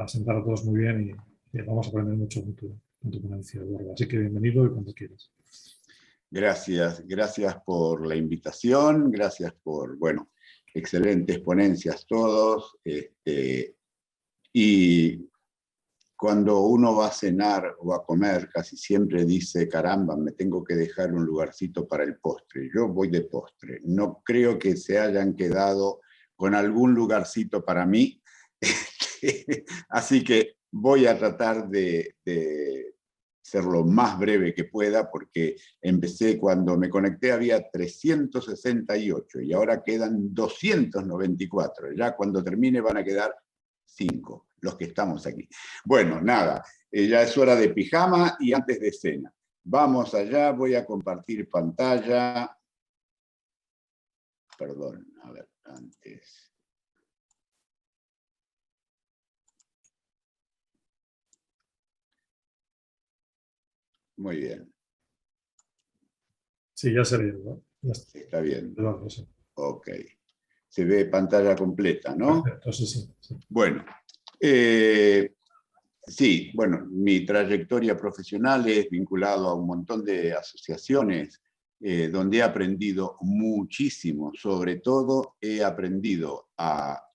a sentar a todos muy bien y vamos a aprender mucho con tu ponencia, Eduardo. Así que bienvenido y cuando quieras. Gracias por la invitación, gracias por, bueno, excelentes ponencias todos. Y cuando uno va a cenar o a comer, casi siempre dice, caramba, me tengo que dejar un lugarcito para el postre. Yo voy de postre. No creo que se hayan quedado con algún lugarcito para mí. Así que voy a tratar de ser lo más breve que pueda, porque empecé cuando me conecté había 368 y ahora quedan 294. Ya cuando termine van a quedar 5, los que estamos aquí. Bueno, nada, ya es hora de pijama y antes de cena. Vamos allá, voy a compartir pantalla. Perdón, a ver, antes. Muy bien. Sí, ya se ve, ¿no? Ya está bien. Eduardo, sí. Ok. Se ve pantalla completa, ¿no? Perfecto, sí. Bueno, sí, bueno, mi trayectoria profesional es vinculado a un montón de asociaciones donde he aprendido muchísimo. Sobre todo he aprendido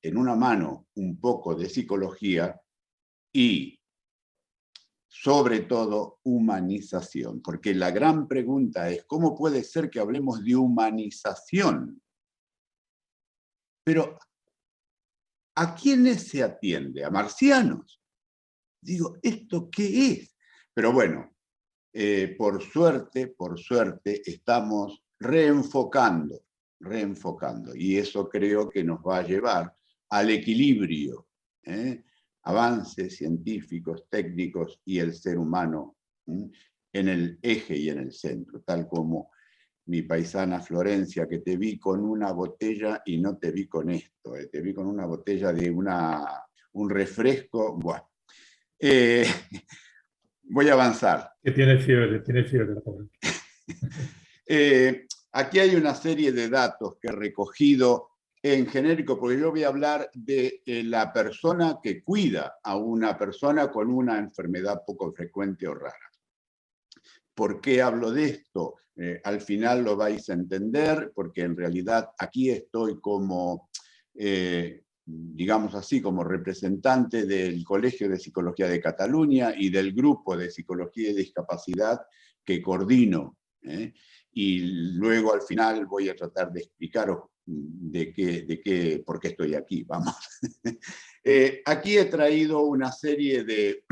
en una mano un poco de psicología y sobre todo humanización, porque la gran pregunta es ¿cómo puede ser que hablemos de humanización? Pero ¿a quiénes se atiende? ¿A marcianos? Digo, ¿esto qué es? Pero bueno, por suerte, estamos reenfocando, y eso creo que nos va a llevar al equilibrio, avances científicos, técnicos y el ser humano en el eje y en el centro, tal como mi paisana Florencia, que te vi con una botella y no te vi con esto, te vi con una botella de un refresco. Bueno, voy a avanzar. Que tiene fiebre la pobre. Aquí hay una serie de datos que he recogido en genérico, porque yo voy a hablar de la persona que cuida a una persona con una enfermedad poco frecuente o rara. ¿Por qué hablo de esto? Al final lo vais a entender, porque en realidad aquí estoy como, digamos así, como representante del Colegio de Psicología de Cataluña y del Grupo de Psicología y Discapacidad que coordino. Y luego al final voy a tratar de explicaros por qué estoy aquí. Vamos. Aquí he traído una serie de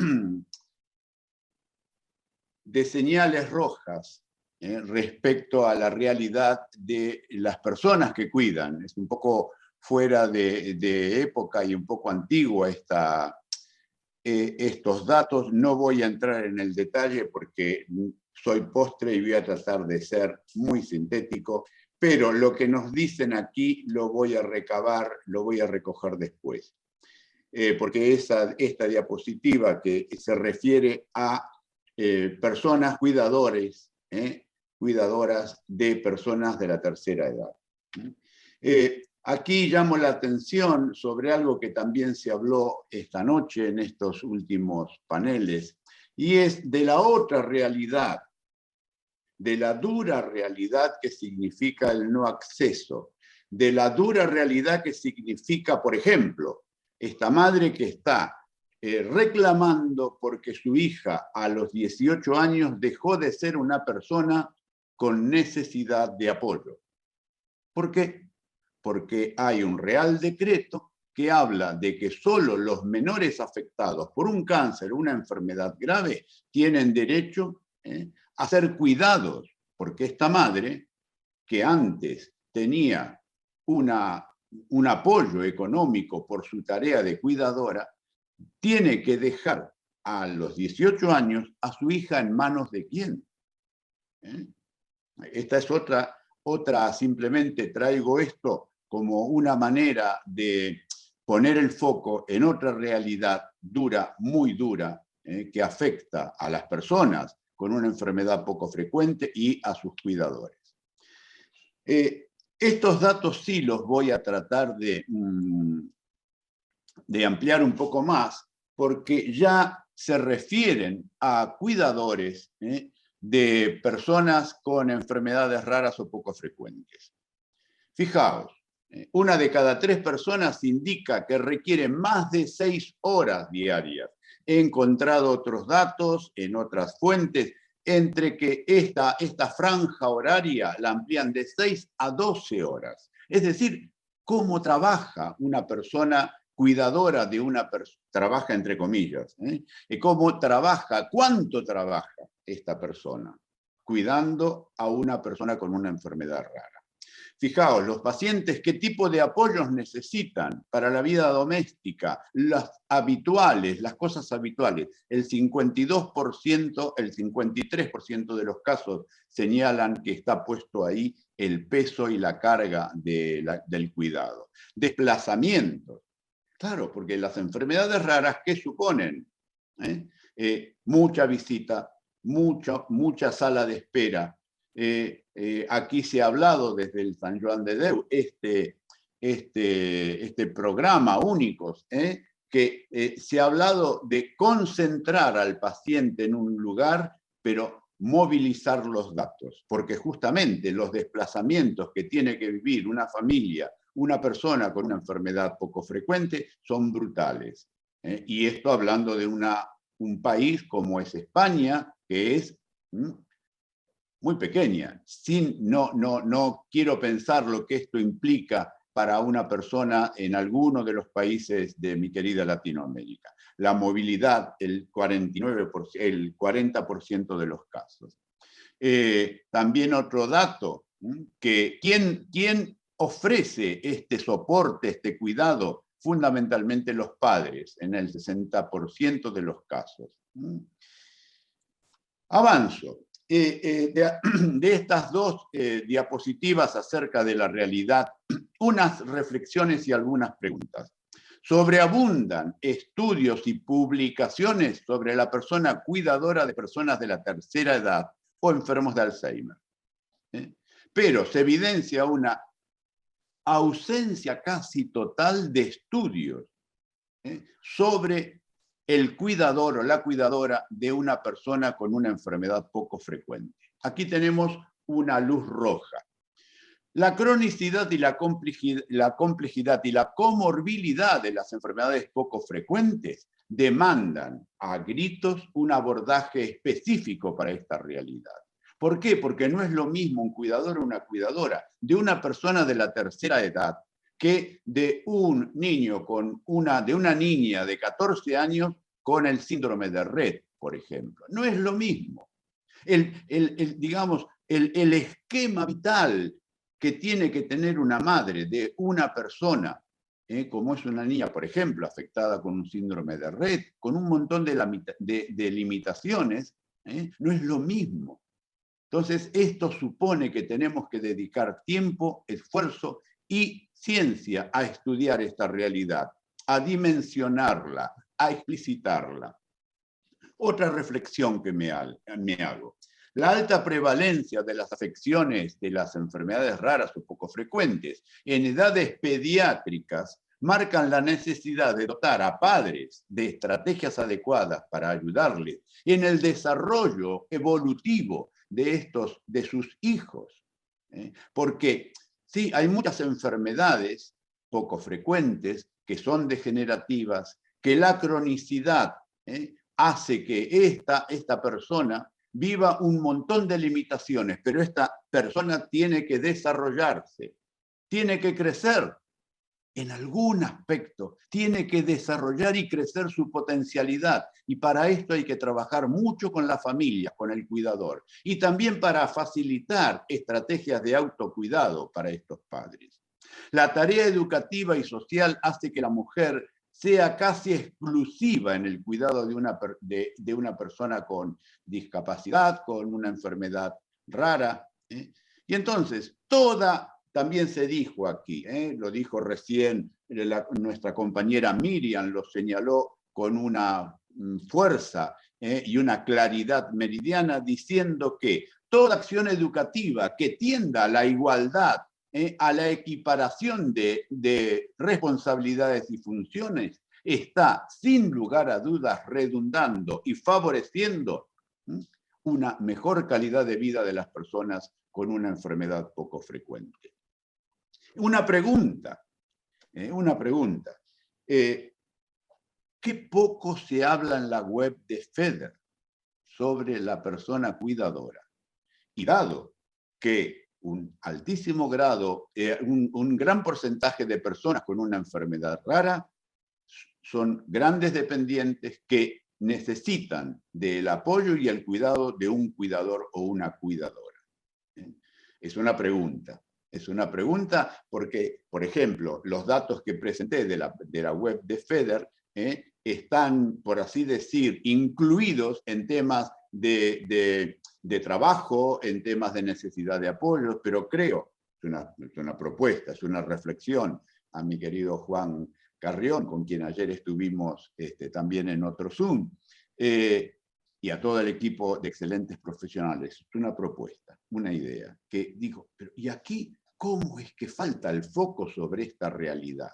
señales rojas respecto a la realidad de las personas que cuidan. Es un poco fuera de época y un poco antigua estos datos. No voy a entrar en el detalle porque soy postre y voy a tratar de ser muy sintético, pero lo que nos dicen aquí lo voy a recabar, lo voy a recoger después. Porque esta diapositiva que se refiere a personas cuidadoras de personas de la tercera edad. Aquí llamo la atención sobre algo que también se habló esta noche en estos últimos paneles, y es de la otra realidad, de la dura realidad que significa el no acceso, de la dura realidad que significa, por ejemplo, esta madre que está reclamando porque su hija a los 18 años dejó de ser una persona con necesidad de apoyo. ¿Por qué? Porque hay un Real Decreto que habla de que solo los menores afectados por un cáncer o una enfermedad grave tienen derecho a ser cuidados, porque esta madre, que antes tenía un apoyo económico por su tarea de cuidadora, tiene que dejar a los 18 años a su hija en manos de quién. Esta es otra, simplemente traigo esto como una manera de poner el foco en otra realidad dura, muy dura, que afecta a las personas con una enfermedad poco frecuente y a sus cuidadores. Estos datos sí los voy a tratar de ampliar un poco más, porque ya se refieren a cuidadores de personas con enfermedades raras o poco frecuentes. Fijaos, una de cada 3 personas indica que requiere más de 6 horas diarias. He encontrado otros datos en otras fuentes, entre que esta franja horaria la amplían de 6 a 12 horas. Es decir, cómo trabaja una persona cuidadora de una persona, trabaja entre comillas, cómo trabaja, cuánto trabaja esta persona, cuidando a una persona con una enfermedad rara. Fijaos, los pacientes, ¿qué tipo de apoyos necesitan para la vida doméstica? Las habituales, las cosas habituales. El 52%, el 53% de los casos señalan que está puesto ahí el peso y la carga del cuidado. Desplazamientos. Claro, porque las enfermedades raras, ¿qué suponen? Mucha visita, mucha sala de espera. Aquí se ha hablado desde el San Joan de Déu, este programa Únicos, que se ha hablado de concentrar al paciente en un lugar, pero movilizar los datos, porque justamente los desplazamientos que tiene que vivir una familia, una persona con una enfermedad poco frecuente, son brutales. Y esto hablando de un país como es España, que es muy pequeña. No quiero pensar lo que esto implica para una persona en alguno de los países de mi querida Latinoamérica. La movilidad, el 40% de los casos. También otro dato, que ¿quién ofrece este soporte, este cuidado? Fundamentalmente los padres, en el 60% de los casos. Avanzo. De estas dos diapositivas acerca de la realidad, unas reflexiones y algunas preguntas. Sobreabundan estudios y publicaciones sobre la persona cuidadora de personas de la tercera edad o enfermos de Alzheimer. Pero se evidencia una ausencia casi total de estudios sobre el cuidador o la cuidadora de una persona con una enfermedad poco frecuente. Aquí tenemos una luz roja. La cronicidad y la complejidad y la comorbilidad de las enfermedades poco frecuentes demandan a gritos un abordaje específico para esta realidad. ¿Por qué? Porque no es lo mismo un cuidador o una cuidadora de una persona de la tercera edad que de un niño de una niña de 14 años con el síndrome de Rett, por ejemplo. No es lo mismo. Digamos, el esquema vital que tiene que tener una madre de una persona, como es una niña, por ejemplo, afectada con un síndrome de Rett, con un montón de limitaciones, no es lo mismo. Entonces, esto supone que tenemos que dedicar tiempo, esfuerzo y ciencia a estudiar esta realidad, a dimensionarla, a explicitarla. Otra reflexión que me hago. La alta prevalencia de las afecciones de las enfermedades raras o poco frecuentes en edades pediátricas marcan la necesidad de dotar a padres de estrategias adecuadas para ayudarles en el desarrollo evolutivo de sus hijos. Porque sí, hay muchas enfermedades poco frecuentes que son degenerativas, que la cronicidad hace que esta persona viva un montón de limitaciones, pero esta persona tiene que desarrollarse, tiene que crecer en algún aspecto, tiene que desarrollar y crecer su potencialidad. Y para esto hay que trabajar mucho con la familia, con el cuidador. Y también para facilitar estrategias de autocuidado para estos padres. La tarea educativa y social hace que la mujer sea casi exclusiva en el cuidado de una persona con discapacidad, con una enfermedad rara. Y entonces, también se dijo aquí, lo dijo recién nuestra compañera Miriam, lo señaló con una fuerza y una claridad meridiana, diciendo que toda acción educativa que tienda a la igualdad, a la equiparación de responsabilidades y funciones, está sin lugar a dudas redundando y favoreciendo una mejor calidad de vida de las personas con una enfermedad poco frecuente. Una pregunta. ¿Qué poco se habla en la web de FEDER sobre la persona cuidadora? Y dado que un altísimo grado, un gran porcentaje de personas con una enfermedad rara son grandes dependientes que necesitan del apoyo y el cuidado de un cuidador o una cuidadora. Es una pregunta. Es una pregunta porque, por ejemplo, los datos que presenté de la web de FEDER están, por así decir, incluidos en temas de trabajo, en temas de necesidad de apoyo, pero creo, es una propuesta, es una reflexión a mi querido Juan Carrión, con quien ayer estuvimos también en otro Zoom, y a todo el equipo de excelentes profesionales. Es una propuesta, una idea, que digo, pero ¿y aquí cómo es que falta el foco sobre esta realidad?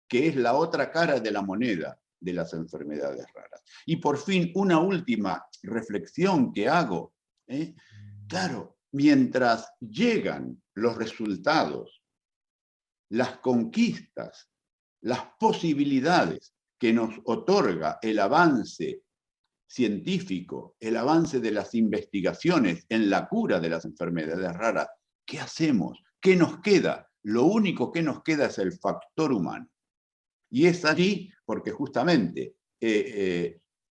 Que es la otra cara de la moneda de las enfermedades raras. Y por fin, una última reflexión que hago Claro, mientras llegan los resultados, las conquistas, las posibilidades que nos otorga el avance científico, el avance de las investigaciones en la cura de las enfermedades raras, ¿qué hacemos? ¿Qué nos queda? Lo único que nos queda es el factor humano. Y es allí porque justamente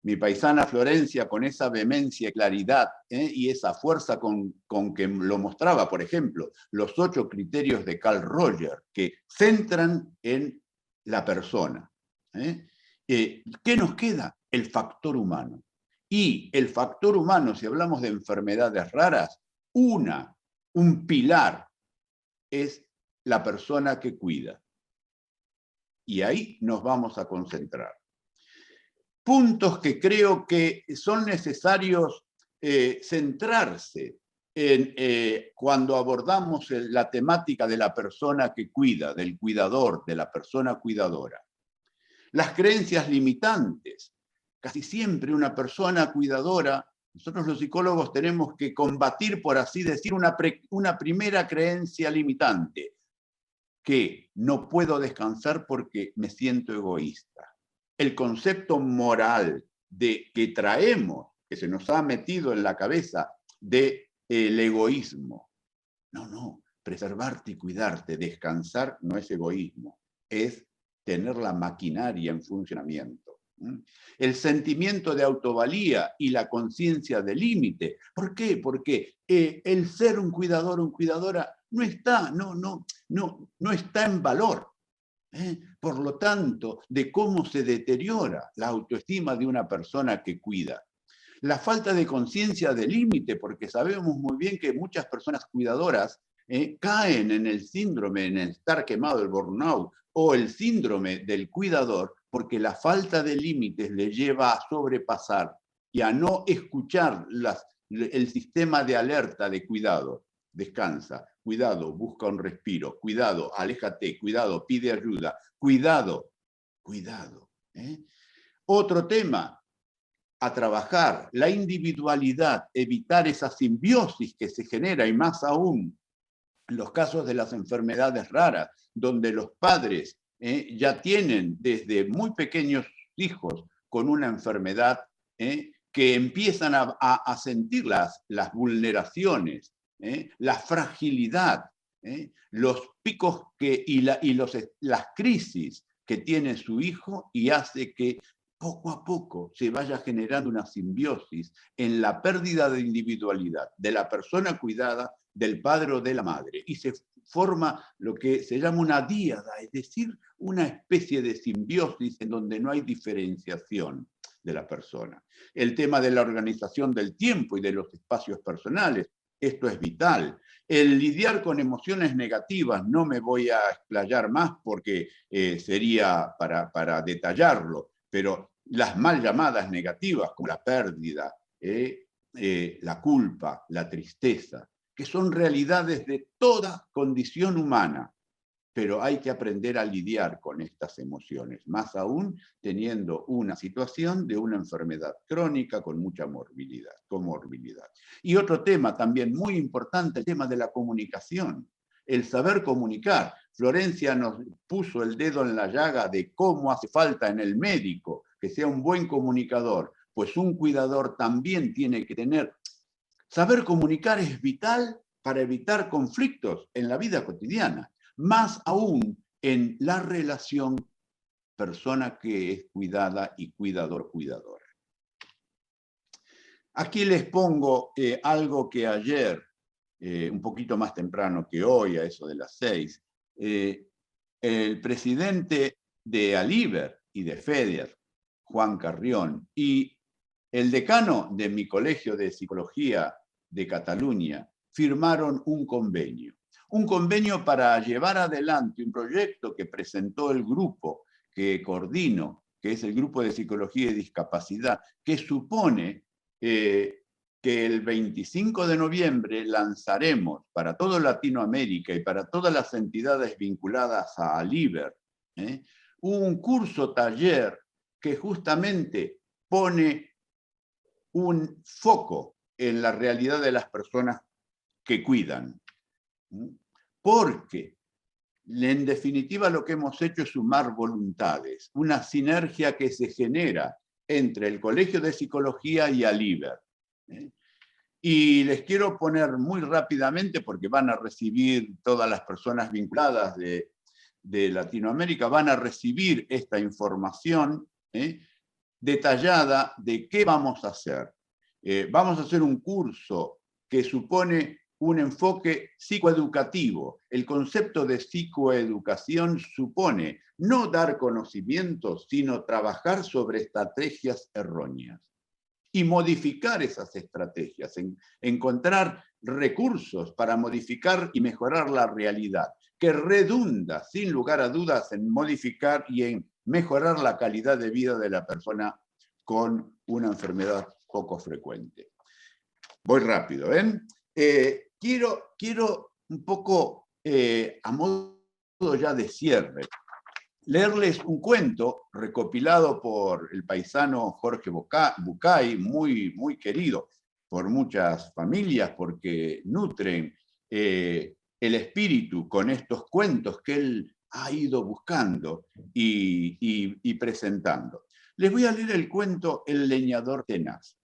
mi paisana Florencia, con esa vehemencia y claridad y esa fuerza con que lo mostraba, por ejemplo, los 8 criterios de Carl Rogers, que centran en la persona. ¿Qué nos queda? El factor humano. Y el factor humano, si hablamos de enfermedades raras, un pilar es la persona que cuida. Y ahí nos vamos a concentrar. Puntos que creo que son necesarios centrarse en cuando abordamos la temática de la persona que cuida, del cuidador, de la persona cuidadora. Las creencias limitantes. Casi siempre una persona cuidadora, nosotros los psicólogos tenemos que combatir, por así decir, una primera creencia limitante, que no puedo descansar porque me siento egoísta. El concepto moral que traemos, que se nos ha metido en la cabeza del egoísmo. No, preservarte y cuidarte, descansar no es egoísmo, es tener la maquinaria en funcionamiento. El sentimiento de autovalía y la conciencia de límite. ¿Por qué? Porque el ser un cuidador o cuidadora no está en valor. Por lo tanto, de cómo se deteriora la autoestima de una persona que cuida. La falta de conciencia de límite, porque sabemos muy bien que muchas personas cuidadoras caen en el síndrome, en el estar quemado, el burnout, o el síndrome del cuidador, porque la falta de límites le lleva a sobrepasar y a no escuchar el sistema de alerta de cuidado. Descansa, cuidado, busca un respiro, cuidado, aléjate, cuidado, pide ayuda, cuidado. Otro tema a trabajar, la individualidad, evitar esa simbiosis que se genera, y más aún en los casos de las enfermedades raras, donde los padres ya tienen desde muy pequeños hijos con una enfermedad que empiezan a sentir las vulneraciones, la fragilidad, los picos y las crisis que tiene su hijo, y hace que poco a poco se vaya generando una simbiosis en la pérdida de individualidad de la persona cuidada, del padre o de la madre, y se forma lo que se llama una díada, es decir, una especie de simbiosis en donde no hay diferenciación de la persona. El tema de la organización del tiempo y de los espacios personales, esto es vital. El lidiar con emociones negativas, no me voy a explayar más porque sería para detallarlo, pero las mal llamadas negativas, como la pérdida, la culpa, la tristeza, que son realidades de toda condición humana, pero hay que aprender a lidiar con estas emociones, más aún teniendo una situación de una enfermedad crónica con mucha comorbilidad. Y otro tema también muy importante, el tema de la comunicación, el saber comunicar. Florencia nos puso el dedo en la llaga de cómo hace falta en el médico que sea un buen comunicador, pues un cuidador también tiene que tener. Saber comunicar es vital para evitar conflictos en la vida cotidiana, más aún en la relación persona que es cuidada y cuidador-cuidadora. Aquí les pongo algo que ayer, un poquito más temprano que hoy, a eso de las 6, el presidente de Aliber y de FEDER, Juan Carrión, y el decano de mi colegio de psicología de Cataluña firmaron un convenio para llevar adelante un proyecto que presentó el grupo que coordino, que es el Grupo de Psicología y Discapacidad, que supone que el 25 de noviembre lanzaremos para toda Latinoamérica y para todas las entidades vinculadas a Aliber un curso taller que justamente pone un foco en la realidad de las personas que cuidan. Porque, en definitiva, lo que hemos hecho es sumar voluntades, una sinergia que se genera entre el Colegio de Psicología y Aliber. Y les quiero poner muy rápidamente, porque van a recibir todas las personas vinculadas de Latinoamérica, van a recibir esta información detallada de qué vamos a hacer. Vamos a hacer un curso que supone un enfoque psicoeducativo. El concepto de psicoeducación supone no dar conocimientos, sino trabajar sobre estrategias erróneas y modificar esas estrategias, encontrar recursos para modificar y mejorar la realidad, que redunda, sin lugar a dudas, en modificar y en mejorar la calidad de vida de la persona con una enfermedad poco frecuente. Voy rápido, quiero un poco, a modo ya de cierre, leerles un cuento recopilado por el paisano Jorge Bucay, muy querido por muchas familias, porque nutren el espíritu con estos cuentos que él ha ido buscando y presentando. Les voy a leer el cuento El leñador tenaz.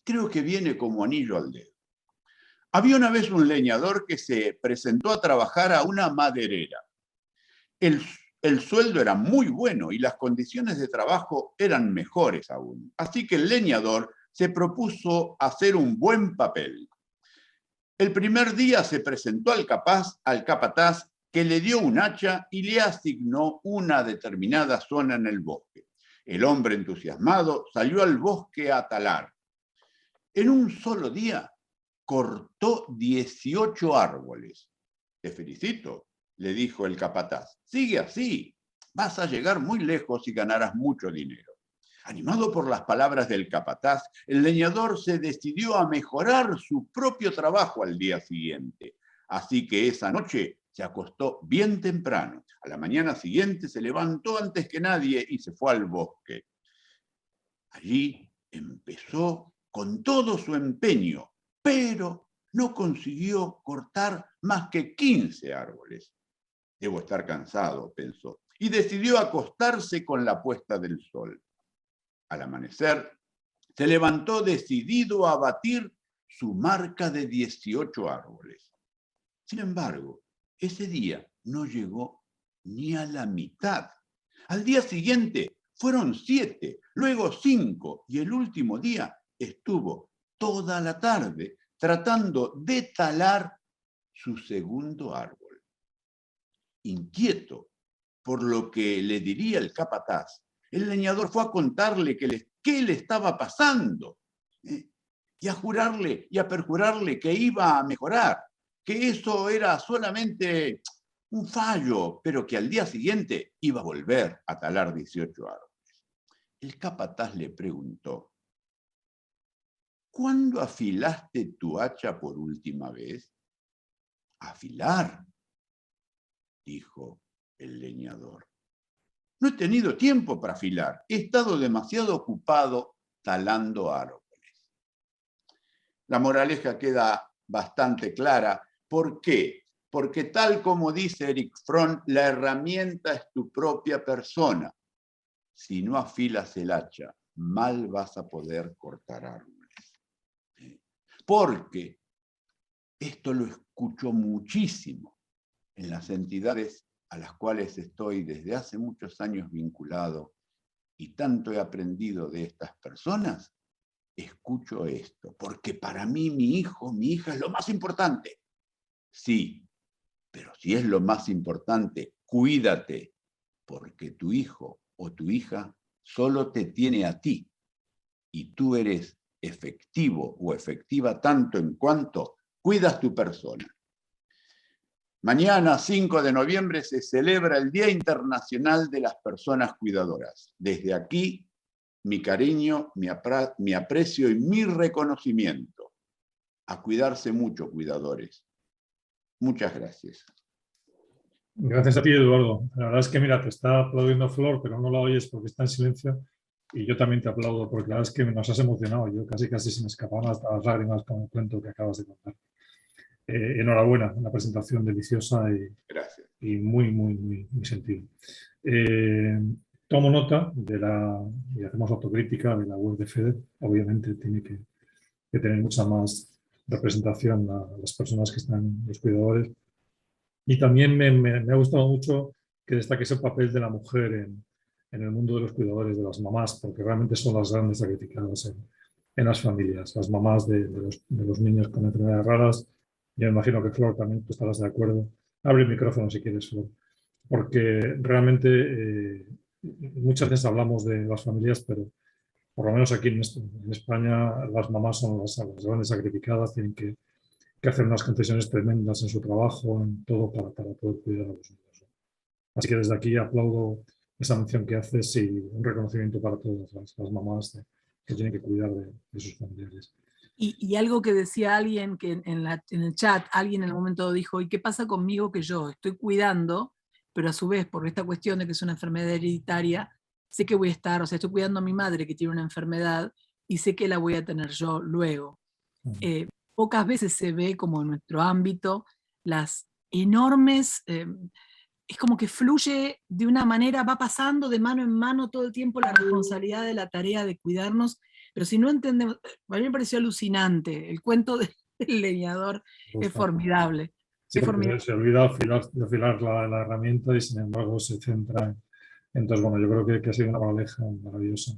Creo que viene como anillo al dedo. Había una vez un leñador que se presentó a trabajar a una maderera. El sueldo era muy bueno y las condiciones de trabajo eran mejores aún. Así que el leñador se propuso hacer un buen papel. El primer día se presentó al capataz, que le dio un hacha y le asignó una determinada zona en el bosque. El hombre entusiasmado salió al bosque a talar. En un solo día cortó 18 árboles. Te felicito, le dijo el capataz. Sigue así, vas a llegar muy lejos y ganarás mucho dinero. Animado por las palabras del capataz, el leñador se decidió a mejorar su propio trabajo al día siguiente. Así que esa noche se acostó bien temprano. A la mañana siguiente se levantó antes que nadie y se fue al bosque. Allí empezó con todo su empeño, pero no consiguió cortar más que 15 árboles. Debo estar cansado, pensó, y decidió acostarse con la puesta del sol. Al amanecer, se levantó decidido a batir su marca de 18 árboles. Sin embargo, ese día no llegó ni a la mitad. Al día siguiente fueron 7, luego 5, y el último día estuvo toda la tarde tratando de talar su segundo árbol. Inquieto por lo que le diría el capataz, el leñador fue a contarle qué le estaba pasando y a jurarle y a perjurarle que iba a mejorar, que eso era solamente un fallo, pero que al día siguiente iba a volver a talar 18 árboles. El capataz le preguntó: ¿cuándo afilaste tu hacha por última vez? ¿Afilar?, dijo el leñador. No he tenido tiempo para afilar. He estado demasiado ocupado talando árboles. La moraleja queda bastante clara. ¿Por qué? Porque tal como dice Erich Fromm, la herramienta es tu propia persona. Si no afilas el hacha, mal vas a poder cortar árboles. Porque esto lo escucho muchísimo en las entidades a las cuales estoy desde hace muchos años vinculado y tanto he aprendido de estas personas, escucho esto, porque para mí mi hijo, mi hija es lo más importante. Sí, pero si es lo más importante, cuídate, porque tu hijo o tu hija solo te tiene a ti y tú eres efectivo o efectiva tanto en cuanto cuidas tu persona. Mañana, 5 de noviembre, se celebra el Día Internacional de las Personas Cuidadoras. Desde aquí, mi cariño, mi aprecio y mi reconocimiento. A cuidarse mucho, cuidadores. Muchas gracias. Gracias a ti, Eduardo. La verdad es que, mira, te está aplaudiendo Flor, pero no la oyes porque está en silencio. y yo también te aplaudo porque la verdad es que nos has emocionado. Yo casi se me escapaban hasta las lágrimas con el cuento que acabas de contar. Enhorabuena, una presentación deliciosa Gracias. y muy sentido. Tomo nota y hacemos autocrítica de la web de FEDER. Obviamente tiene que tener mucha más representación a las personas que están, los cuidadores. Y también me ha gustado mucho que destaques el papel de la mujer en el mundo de los cuidadores, de las mamás, porque realmente son las grandes sacrificadas en las familias, las mamás de los niños con enfermedades raras. Yo me imagino que Flor también tú estarás de acuerdo. Abre el micrófono si quieres, Flor. Porque realmente muchas veces hablamos de las familias, pero por lo menos aquí en España las mamás son las grandes sacrificadas, tienen que hacer unas concesiones tremendas en su trabajo, en todo, para poder cuidar a los niños. Así que desde aquí aplaudo esa mención que haces y un reconocimiento para todas las mamás que tienen que cuidar de sus familiares. Y algo que decía alguien que en el chat, alguien en el momento dijo, ¿y qué pasa conmigo que yo estoy cuidando, pero a su vez por esta cuestión de que es una enfermedad hereditaria, sé que voy a estar, o sea, estoy cuidando a mi madre que tiene una enfermedad y sé que la voy a tener yo luego. Pocas veces se ve como en nuestro ámbito las enormes, es como que fluye de una manera, va pasando de mano en mano todo el tiempo la responsabilidad de la tarea de cuidarnos, pero si no entendemos, a mí me pareció alucinante, el cuento del leñador es formidable. Sí, porque se olvida afilar la herramienta y sin embargo se centra en... Entonces, bueno, yo creo que ha sido una moraleja maravillosa.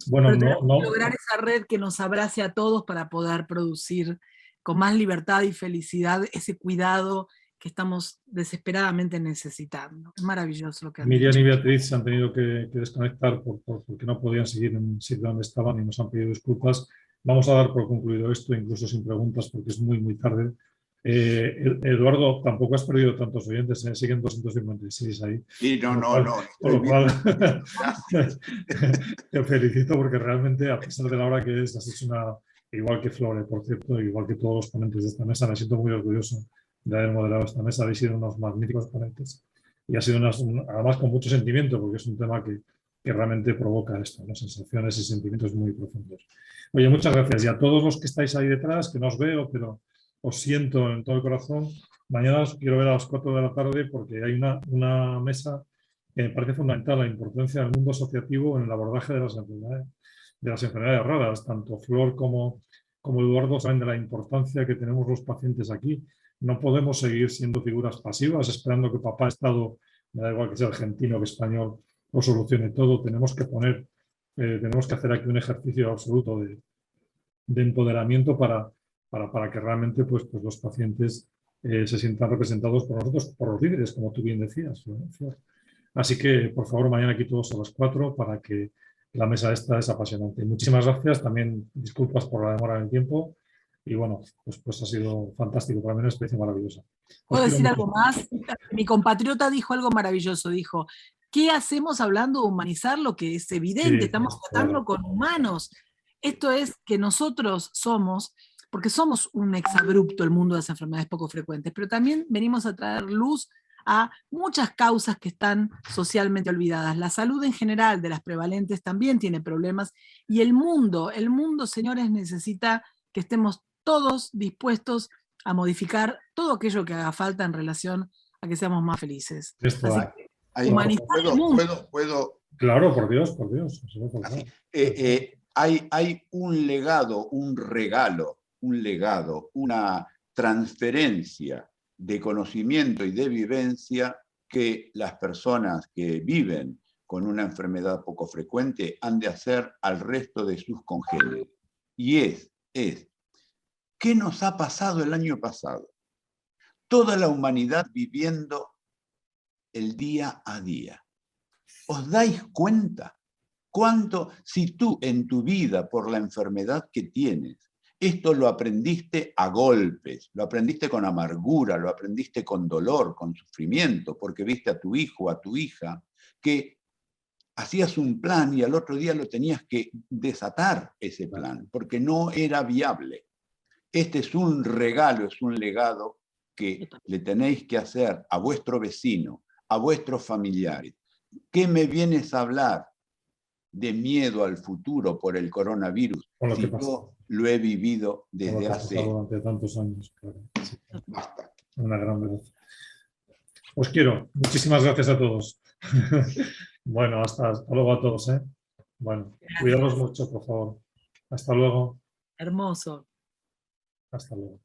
Bueno, pero tenemos que lograr esa red que nos abrace a todos para poder producir con más libertad y felicidad ese cuidado que estamos desesperadamente necesitando. Es maravilloso lo que han Miriam dicho. y Beatriz se han tenido que desconectar porque no podían seguir en el sitio donde estaban y nos han pedido disculpas. Vamos a dar por concluido esto, incluso sin preguntas, porque es muy tarde. Eduardo, tampoco has perdido tantos oyentes, siguen 256 ahí. Sí, no. Con lo cual, te felicito porque realmente, a pesar de la hora que es, has hecho igual que Flore, por cierto, igual que todos los ponentes de esta mesa, me siento muy orgulloso de haber moderado esta mesa, habéis sido unos magníficos ponentes. Y ha sido además con mucho sentimiento, porque es un tema que realmente provoca esto, ¿no? Sensaciones y sentimientos muy profundos. Oye, muchas gracias. Y a todos los que estáis ahí detrás, que no os veo, pero os siento en todo el corazón. Mañana os quiero ver a las 4 de la tarde porque hay una mesa que me parece fundamental, la importancia del mundo asociativo en el abordaje de las enfermedades raras. Tanto Flor como Eduardo saben de la importancia que tenemos los pacientes aquí. No podemos seguir siendo figuras pasivas, esperando que papá Estado, me da igual que sea argentino que español, lo solucione todo. Tenemos que hacer aquí un ejercicio absoluto de empoderamiento para que realmente pues los pacientes se sientan representados por nosotros, por los líderes, como tú bien decías, Flor. Así que, por favor, mañana aquí todos a las 4 para que la mesa esta es apasionante. Muchísimas gracias. También disculpas por la demora en el tiempo. Y bueno, pues ha sido fantástico, para mí una experiencia maravillosa. ¿Puedo decir algo más? Mi compatriota dijo algo maravilloso, dijo, ¿qué hacemos hablando de humanizar lo que es evidente? Sí, estamos tratando con humanos. Esto es que nosotros somos, porque somos un exabrupto el mundo de las enfermedades poco frecuentes, pero también venimos a traer luz a muchas causas que están socialmente olvidadas. La salud en general de las prevalentes también tiene problemas y el mundo, señores, necesita que estemos todos dispuestos a modificar todo aquello que haga falta en relación a que seamos más felices. Así humanizar el mundo. ¿Puedo? Claro, por Dios. Hay un legado, un regalo, una transferencia de conocimiento y de vivencia que las personas que viven con una enfermedad poco frecuente han de hacer al resto de sus congéneres. Y es, ¿qué nos ha pasado el año pasado? Toda la humanidad viviendo el día a día. ¿Os dais cuenta cuánto, si tú en tu vida, por la enfermedad que tienes, esto lo aprendiste a golpes, lo aprendiste con amargura, lo aprendiste con dolor, con sufrimiento, porque viste a tu hijo, a tu hija, que hacías un plan y al otro día lo tenías que desatar ese plan, porque no era viable. Este es un regalo, es un legado que le tenéis que hacer a vuestro vecino, a vuestros familiares. ¿Qué me vienes a hablar de miedo al futuro por el coronavirus, Con lo si que pasa. yo lo he vivido Con lo desde que ha hace... pasado durante tantos años. Claro. Sí, Basta. una gran verdad. Os quiero. Muchísimas gracias a todos. Bueno, hasta luego a todos. Bueno, cuidaros mucho, por favor. Hasta luego. Hermoso. Hasta luego.